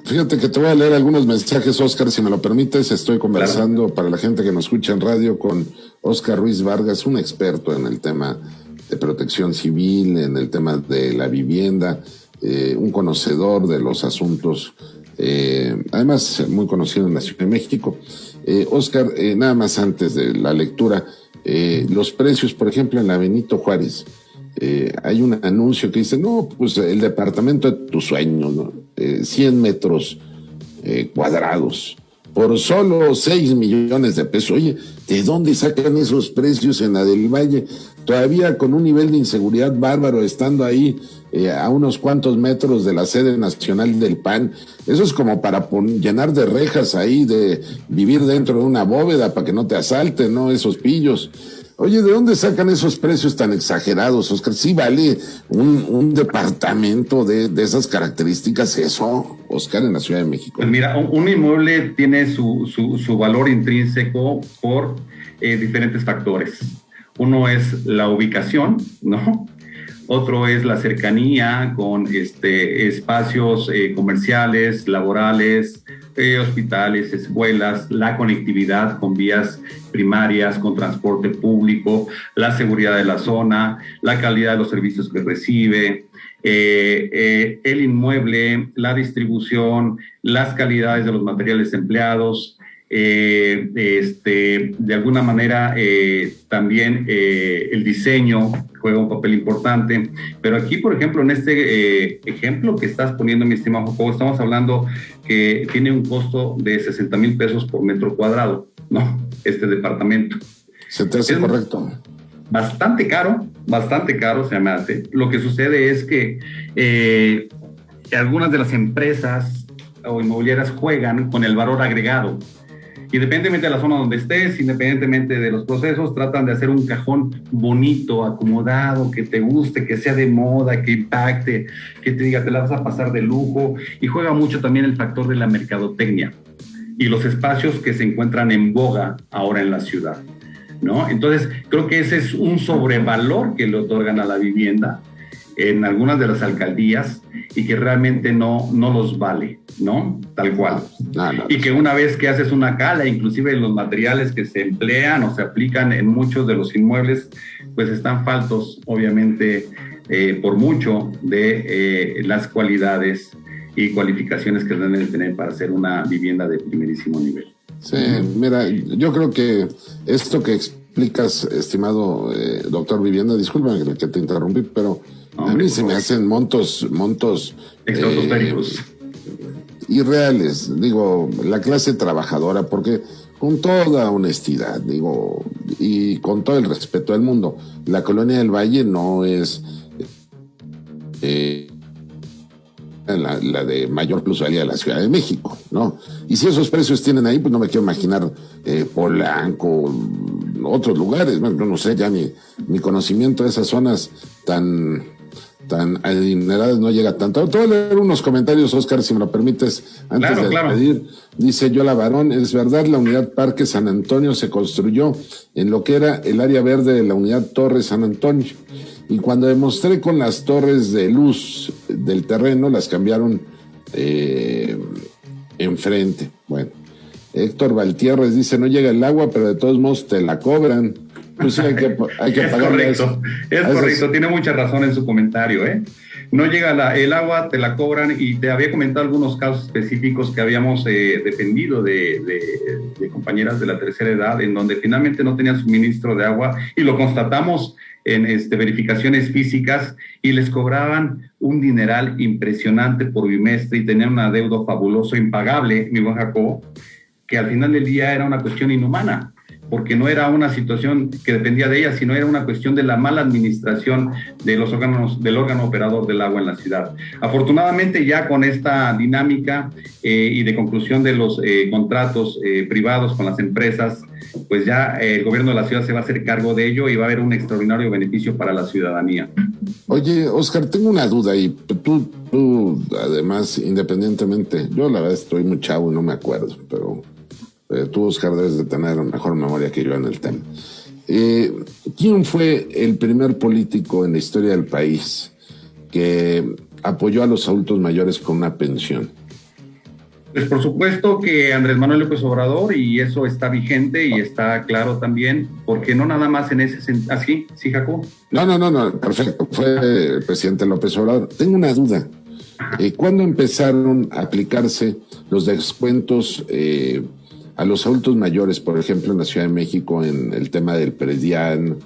Fíjate que te voy a leer algunos mensajes, Oscar, si me lo permites. Estoy conversando, claro, para la gente que nos escucha en radio, con Oscar Ruiz Vargas, un experto en el tema de protección civil, en el tema de la vivienda, un conocedor de los asuntos, además muy conocido en la Ciudad de México. Oscar, nada más antes de la lectura, los precios, por ejemplo, en la Benito Juárez, hay un anuncio que dice, no, pues el departamento de tu sueño, ¿no? 100 metros cuadrados, por solo 6 millones de pesos. Oye, ¿de dónde sacan esos precios en la del Valle? Todavía con un nivel de inseguridad bárbaro, estando ahí a unos cuantos metros de la sede nacional del PAN. Eso es como para llenar de rejas ahí, de vivir dentro de una bóveda para que no te asalten, ¿no? Esos pillos. Oye, ¿de dónde sacan esos precios tan exagerados, Oscar? ¿Sí vale un departamento de esas características eso, Oscar, en la Ciudad de México? Pues mira, un inmueble tiene su valor intrínseco por diferentes factores. Uno es la ubicación, ¿no? Otro es la cercanía con espacios comerciales, laborales, hospitales, escuelas, la conectividad con vías primarias, con transporte público, la seguridad de la zona, la calidad de los servicios que recibe, el inmueble, la distribución, las calidades de los materiales empleados. De alguna manera también el diseño juega un papel importante, pero aquí, por ejemplo, en este ejemplo que estás poniendo, mi estimado Jacobo, estamos hablando que tiene un costo de 60,000 pesos por metro cuadrado, ¿no? Este departamento. ¿Se te hace correcto? Bastante caro se me hace. Lo que sucede es que algunas de las empresas o inmobiliarias juegan con el valor agregado. Independientemente de la zona donde estés, independientemente de los procesos, tratan de hacer un cajón bonito, acomodado, que te guste, que sea de moda, que impacte, que te diga, te la vas a pasar de lujo. Y juega mucho también el factor de la mercadotecnia y los espacios que se encuentran en boga ahora en la ciudad, ¿no? Entonces, creo que ese es un sobrevalor que le otorgan a la vivienda en algunas de las alcaldías y que realmente no los vale, ¿no? Tal cual. No. Y que una vez que haces una cala, inclusive los materiales que se emplean o se aplican en muchos de los inmuebles, pues están faltos, obviamente, por mucho de las cualidades y cualificaciones que deben tener para hacer una vivienda de primerísimo nivel. Sí, mira, yo creo que esto que explicas, estimado doctor Vivienda, discúlpame que te interrumpí, pero a mí se me hacen montos irreales, digo, la clase trabajadora, porque con toda honestidad, digo, y con todo el respeto del mundo, la Colonia del Valle no es la de mayor plusvalía de la Ciudad de México, ¿no? Y si esos precios tienen ahí, pues no me quiero imaginar Polanco, otros lugares, bueno, no sé, ya mi conocimiento de esas zonas tan adineradas no llega tanto. Te voy a leer unos comentarios, Oscar, si me lo permites, antes de despedir. Dice Yola Barón, es verdad, la unidad Parque San Antonio se construyó en lo que era el área verde de la unidad Torre San Antonio. Y cuando demostré con las torres de luz del terreno, las cambiaron enfrente. Bueno, Héctor Valtierres dice, no llega el agua, pero de todos modos te la cobran. Pues sí, hay que pagarle eso. Es correcto, tiene mucha razón en su comentario, ¿eh? No llega el agua, te la cobran, y te había comentado algunos casos específicos que habíamos dependido de compañeras de la tercera edad, en donde finalmente no tenían suministro de agua, y lo constatamos en verificaciones físicas, y les cobraban un dineral impresionante por bimestre, y tenían un adeudo fabuloso, impagable, mi buen Jacobo, que al final del día era una cuestión inhumana, porque no era una situación que dependía de ella, sino era una cuestión de la mala administración de los órganos, del órgano operador del agua en la ciudad. Afortunadamente, ya con esta dinámica y de conclusión de los contratos privados con las empresas, pues ya el gobierno de la ciudad se va a hacer cargo de ello y va a haber un extraordinario beneficio para la ciudadanía. Oye, Oscar, tengo una duda, y tú además, independientemente, yo la verdad estoy muy chavo y no me acuerdo, pero tú, Oscar, debes de tener mejor memoria que yo en el tema. ¿Quién fue el primer político en la historia del país que apoyó a los adultos mayores con una pensión? Pues por supuesto que Andrés Manuel López Obrador, y eso está vigente y está claro también, porque no nada más en ese sentido. ¿Así? ¿Sí, Jacob? No, perfecto. Fue el presidente López Obrador. Tengo una duda. ¿Cuándo empezaron a aplicarse los descuentos a los adultos mayores, por ejemplo, en la Ciudad de México, en el tema del predial,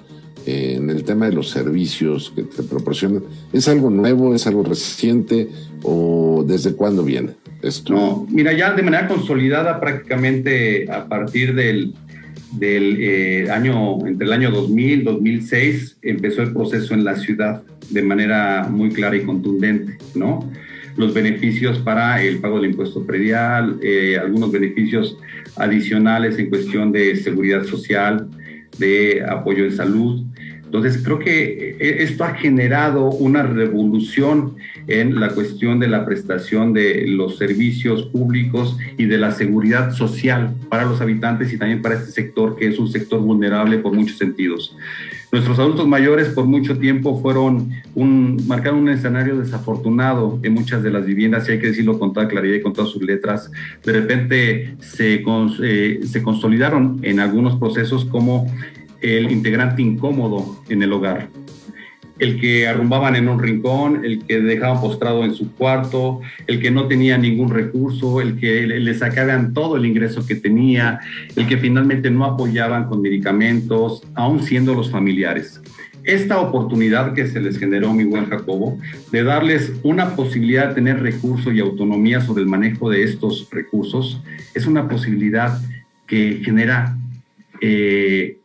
en el tema de los servicios que te proporcionan? ¿Es algo nuevo, es algo reciente o desde cuándo viene esto? No, mira, ya de manera consolidada prácticamente a partir del año, entre el año 2000, 2006, empezó el proceso en la ciudad de manera muy clara y contundente, ¿no? Los beneficios para el pago del impuesto predial, algunos beneficios adicionales en cuestión de seguridad social, de apoyo en salud. Entonces, creo que esto ha generado una revolución en la cuestión de la prestación de los servicios públicos y de la seguridad social para los habitantes y también para este sector, que es un sector vulnerable por muchos sentidos. Nuestros adultos mayores por mucho tiempo marcaron un escenario desafortunado en muchas de las viviendas, y hay que decirlo con toda claridad y con todas sus letras. De repente se consolidaron en algunos procesos como el integrante incómodo en el hogar, el que arrumbaban en un rincón, el que dejaban postrado en su cuarto, el que no tenía ningún recurso, el que le sacaban todo el ingreso que tenía, el que finalmente no apoyaban con medicamentos, aún siendo los familiares. Esta oportunidad que se les generó, mi buen Jacobo, de darles una posibilidad de tener recursos y autonomía sobre el manejo de estos recursos, es una posibilidad que genera,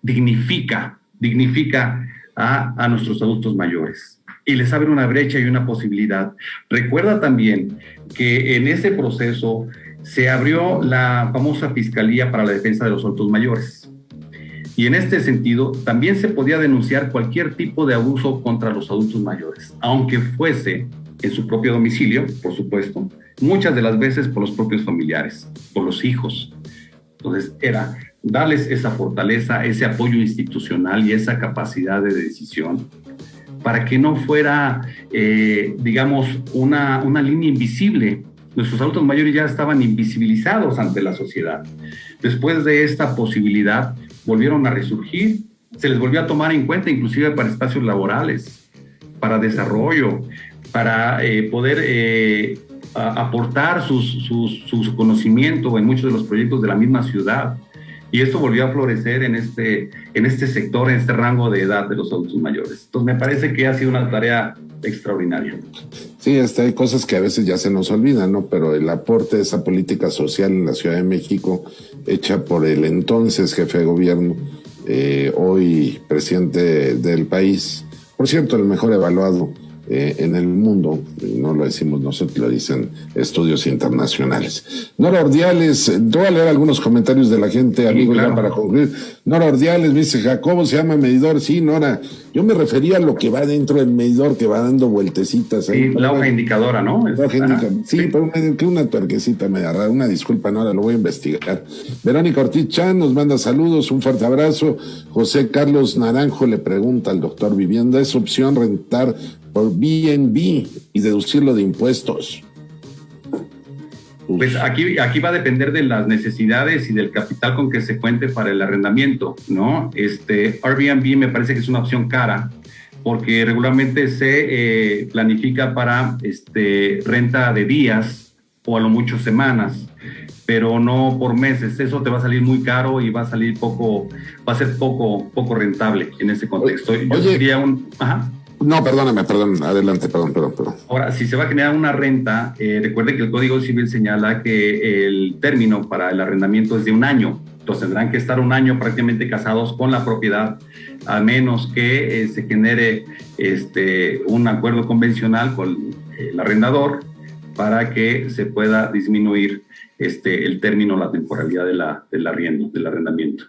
dignifica a nuestros adultos mayores y les abre una brecha y una posibilidad. Recuerda también que en ese proceso se abrió la famosa Fiscalía para la Defensa de los Adultos Mayores, y en este sentido también se podía denunciar cualquier tipo de abuso contra los adultos mayores, aunque fuese en su propio domicilio, por supuesto, muchas de las veces por los propios familiares, por los hijos. Entonces era darles esa fortaleza, ese apoyo institucional y esa capacidad de decisión para que no fuera, digamos, una línea invisible. Nuestros adultos mayores ya estaban invisibilizados ante la sociedad. Después de esta posibilidad, volvieron a resurgir, se les volvió a tomar en cuenta inclusive para espacios laborales, para desarrollo, para poder aportar su conocimiento en muchos de los proyectos de la misma ciudad. Y esto volvió a florecer en este sector, en este rango de edad de los adultos mayores. Entonces me parece que ha sido una tarea extraordinaria. Sí, hay cosas que a veces ya se nos olvidan, ¿no? Pero el aporte de esa política social en la Ciudad de México, hecha por el entonces jefe de gobierno, hoy presidente del país, por cierto, el mejor evaluado en el mundo, no lo decimos nosotros, lo dicen estudios internacionales. Nora Ordiales, te voy a leer algunos comentarios de la gente, amigos, claro, ya para concluir. Nora Ordiales dice, Jacobo se llama medidor. Sí, Nora, yo me refería a lo que va dentro del medidor, que va dando vueltecitas. Sí, la hoja indicadora, ¿no? Sí, pero una tuerquecita me agarra. Una disculpa, Nora, lo voy a investigar. Verónica Ortiz Chan nos manda saludos, un fuerte abrazo. José Carlos Naranjo le pregunta al doctor Vivienda, ¿es opción rentar por B&B y deducirlo de impuestos? Pues aquí va a depender de las necesidades y del capital con que se cuente para el arrendamiento, ¿no? Airbnb me parece que es una opción cara, porque regularmente se planifica para renta de días o a lo mucho semanas, pero no por meses. Eso te va a salir muy caro y va a ser poco rentable en ese contexto. Yo diría No, perdón, adelante, perdón. Ahora, si se va a generar una renta, recuerde que el Código Civil señala que el término para el arrendamiento es de 1 año. Entonces tendrán que estar 1 año prácticamente casados con la propiedad, a menos que se genere un acuerdo convencional con el arrendador para que se pueda disminuir el término, la temporalidad del arrendamiento.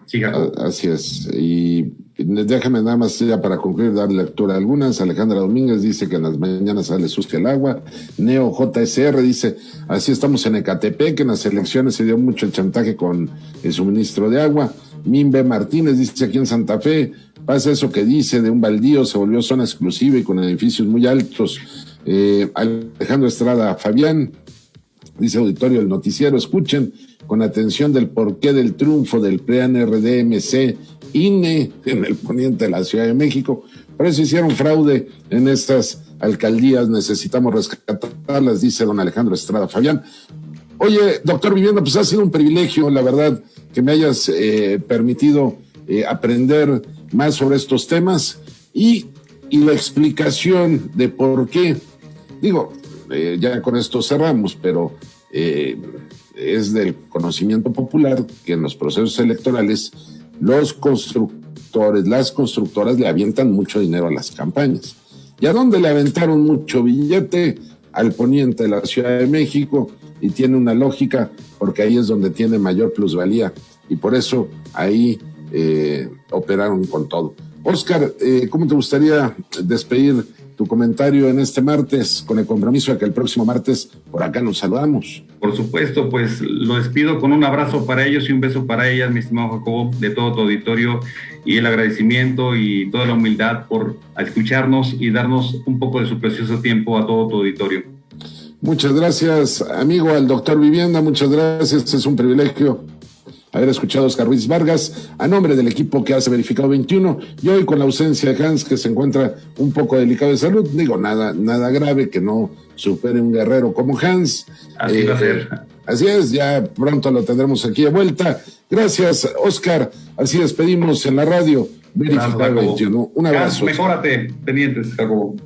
Sí, Jacob. Así es. Y déjame nada más ya para concluir dar lectura a algunas. Alejandra Domínguez dice que en las mañanas sale sucia el agua. Neo JSR dice, así estamos en Ecatepec, en las elecciones se dio mucho el chantaje con el suministro de agua. Mimbe Martínez dice, aquí en Santa Fe pasa eso que dice de un baldío, se volvió zona exclusiva y con edificios muy altos. Alejandro Estrada Fabián dice auditorio del noticiero, escuchen con atención del porqué del triunfo del PRIAN RDMC INE en el poniente de la Ciudad de México. Por eso hicieron fraude en estas alcaldías, necesitamos rescatarlas, dice don Alejandro Estrada Fabián. Oye, doctor Vivienda, pues ha sido un privilegio, la verdad, que me hayas permitido aprender más sobre estos temas y la explicación de por qué. Digo, ya con esto cerramos, pero es del conocimiento popular que en los procesos electorales los constructores, las constructoras le avientan mucho dinero a las campañas. ¿Y a dónde le aventaron mucho billete? Al poniente de la Ciudad de México, y tiene una lógica, porque ahí es donde tiene mayor plusvalía, y por eso ahí operaron con todo. Óscar, ¿cómo te gustaría despedir tu comentario en este martes, con el compromiso de que el próximo martes por acá nos saludamos? Por supuesto, pues lo despido con un abrazo para ellos y un beso para ellas, mi estimado Jacobo, de todo tu auditorio, y el agradecimiento y toda la humildad por escucharnos y darnos un poco de su precioso tiempo a todo tu auditorio. Muchas gracias, amigo, al doctor Vivienda, muchas gracias, es un privilegio haber escuchado a Oscar Ruiz Vargas, a nombre del equipo que hace Verificado 21, y hoy con la ausencia de Hans, que se encuentra un poco delicado de salud, digo, nada grave, que no supere un guerrero como Hans. Así va a ser. Así es, ya pronto lo tendremos aquí de vuelta. Gracias, Oscar, así despedimos en la radio Verificado 21. Un abrazo. Mejórate, pendientes, Jacobo.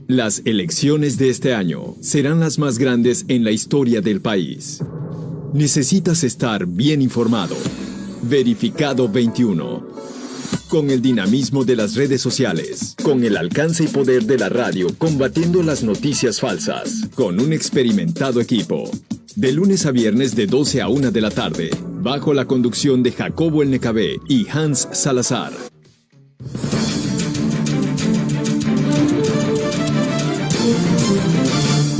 Las elecciones de este año serán las más grandes en la historia del país. Necesitas estar bien informado. Verificado 21. Con el dinamismo de las redes sociales, con el alcance y poder de la radio combatiendo las noticias falsas, con un experimentado equipo. De lunes a viernes de 12 a 1 de la tarde, bajo la conducción de Jacobo El Necabé y Hans Salazar.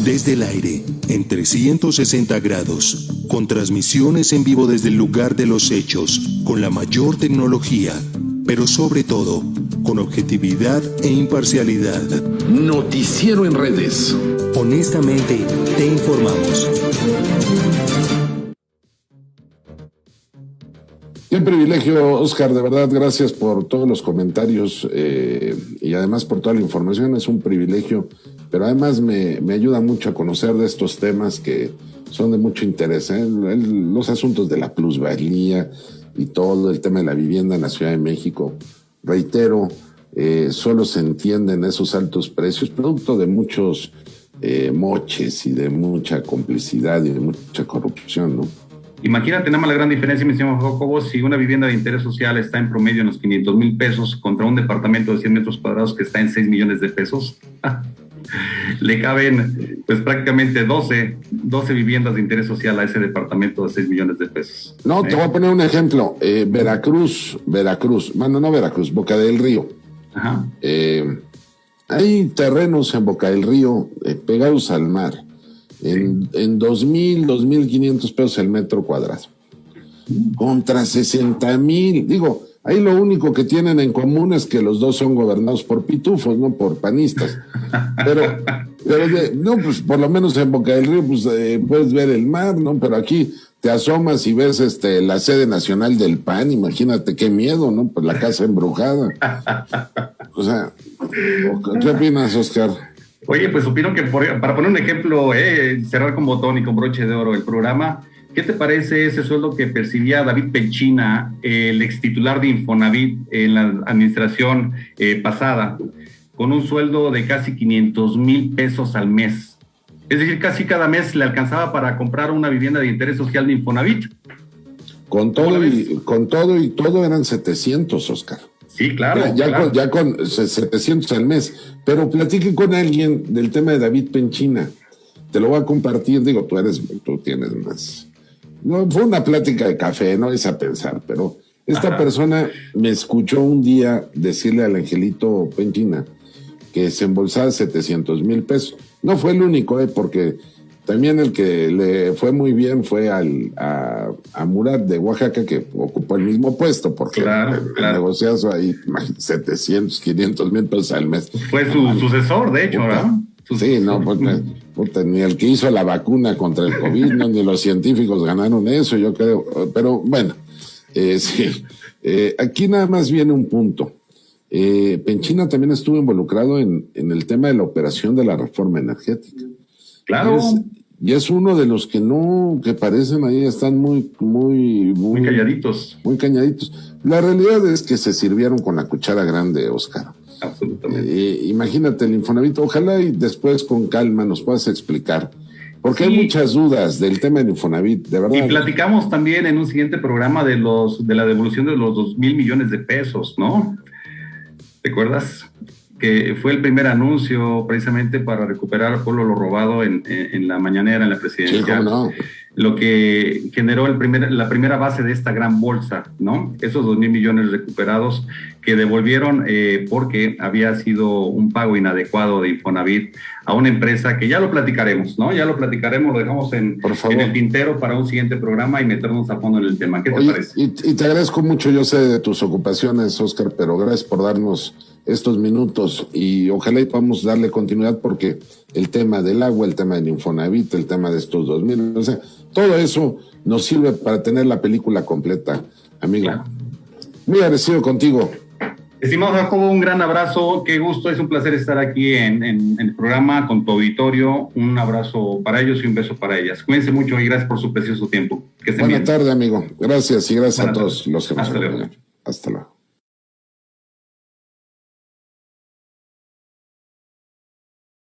Desde el aire, en 360 grados, con transmisiones en vivo desde el lugar de los hechos, con la mayor tecnología, pero sobre todo, con objetividad e imparcialidad. Noticiero en redes. Honestamente, te informamos. Qué privilegio, Oscar, de verdad, gracias por todos los comentarios y además por toda la información, es un privilegio, pero además me ayuda mucho a conocer de estos temas que son de mucho interés, los asuntos de la plusvalía y todo el tema de la vivienda en la Ciudad de México. Reitero, solo se entienden esos altos precios, producto de muchos moches y de mucha complicidad y de mucha corrupción, ¿no? Imagínate nada más la gran diferencia, mi estimado Jacobo, si una vivienda de interés social está en promedio en los 500,000 pesos contra un departamento de 100 metros cuadrados que está en 6 millones de pesos. Le caben pues prácticamente 12 viviendas de interés social a ese departamento de 6 millones de pesos. No, te voy a poner un ejemplo. Veracruz, Boca del Río. Ajá. Hay terrenos en Boca del Río pegados al mar. En 2,500 pesos el metro cuadrado. Contra 60,000. Digo, ahí lo único que tienen en común es que los dos son gobernados por pitufos, no por panistas. Pero no, pues por lo menos en Boca del Río pues, puedes ver el mar, ¿no? Pero aquí te asomas y ves la sede nacional del PAN, imagínate qué miedo, ¿no? Pues la casa embrujada. O sea, ¿qué opinas, Oscar? Oye, pues opino que para poner un ejemplo, cerrar con botón y con broche de oro el programa, ¿qué te parece ese sueldo que percibía David Penchina, el ex titular de Infonavit en la administración pasada, con un sueldo de casi 500,000 pesos al mes? Es decir, casi cada mes le alcanzaba para comprar una vivienda de interés social de Infonavit. Con todo y todo eran 700, Oscar. Sí, claro. Ya con 700 al mes. Pero platique con alguien del tema de David Penchina. Te lo voy a compartir. Digo, tú tienes más. No, fue una plática de café, no es a pensar, pero esta persona me escuchó un día decirle al Angelito Penchina que se embolsaba 700,000 pesos. No fue el único, porque también el que le fue muy bien fue a Murat de Oaxaca, que ocupó el mismo puesto, porque el negociazo ahí, 700, 500,000 pesos al mes. Fue su sucesor, de hecho, ¿verdad? Sí, no, pues, ni el que hizo la vacuna contra el COVID, no, ni los científicos ganaron eso, yo creo. Pero bueno, sí. Aquí nada más viene un punto. Penchina también estuvo involucrado en el tema de la operación de la reforma energética. Claro. Y es uno de los que parecen ahí, están muy calladitos. Muy calladitos. La realidad es que se sirvieron con la cuchara grande, Óscar. Absolutamente. Imagínate el Infonavit, ojalá y después con calma nos puedas explicar, porque Sí. hay muchas dudas del tema del Infonavit, de verdad. Y platicamos también en un siguiente programa de la devolución de los 2,000 millones de pesos, ¿no? ¿Te acuerdas? Que fue el primer anuncio precisamente para recuperar al pueblo lo robado en la mañanera, en la presidencia. Sí, cómo no. Lo que generó la primera base de esta gran bolsa, ¿no? Esos 2,000 millones recuperados que devolvieron porque había sido un pago inadecuado de Infonavit a una empresa que ya lo platicaremos, ¿no? Ya lo platicaremos, lo dejamos en el tintero para un siguiente programa y meternos a fondo en el tema. ¿Qué te parece? Y te agradezco mucho, yo sé de tus ocupaciones, Óscar, pero gracias por darnos estos minutos y ojalá y podamos darle continuidad porque el tema del agua, el tema del Infonavit, el tema de estos 2,000, o sea, todo eso nos sirve para tener la película completa, amigo. Claro. Muy agradecido contigo. Estimado Jacobo, un gran abrazo, qué gusto, es un placer estar aquí en el programa con tu auditorio, un abrazo para ellos y un beso para ellas. Cuídense mucho y gracias por su precioso tiempo. Que estén Buena bien. tarde, amigo. Gracias y gracias a todos los que nos Hasta luego. acompañan. Hasta luego.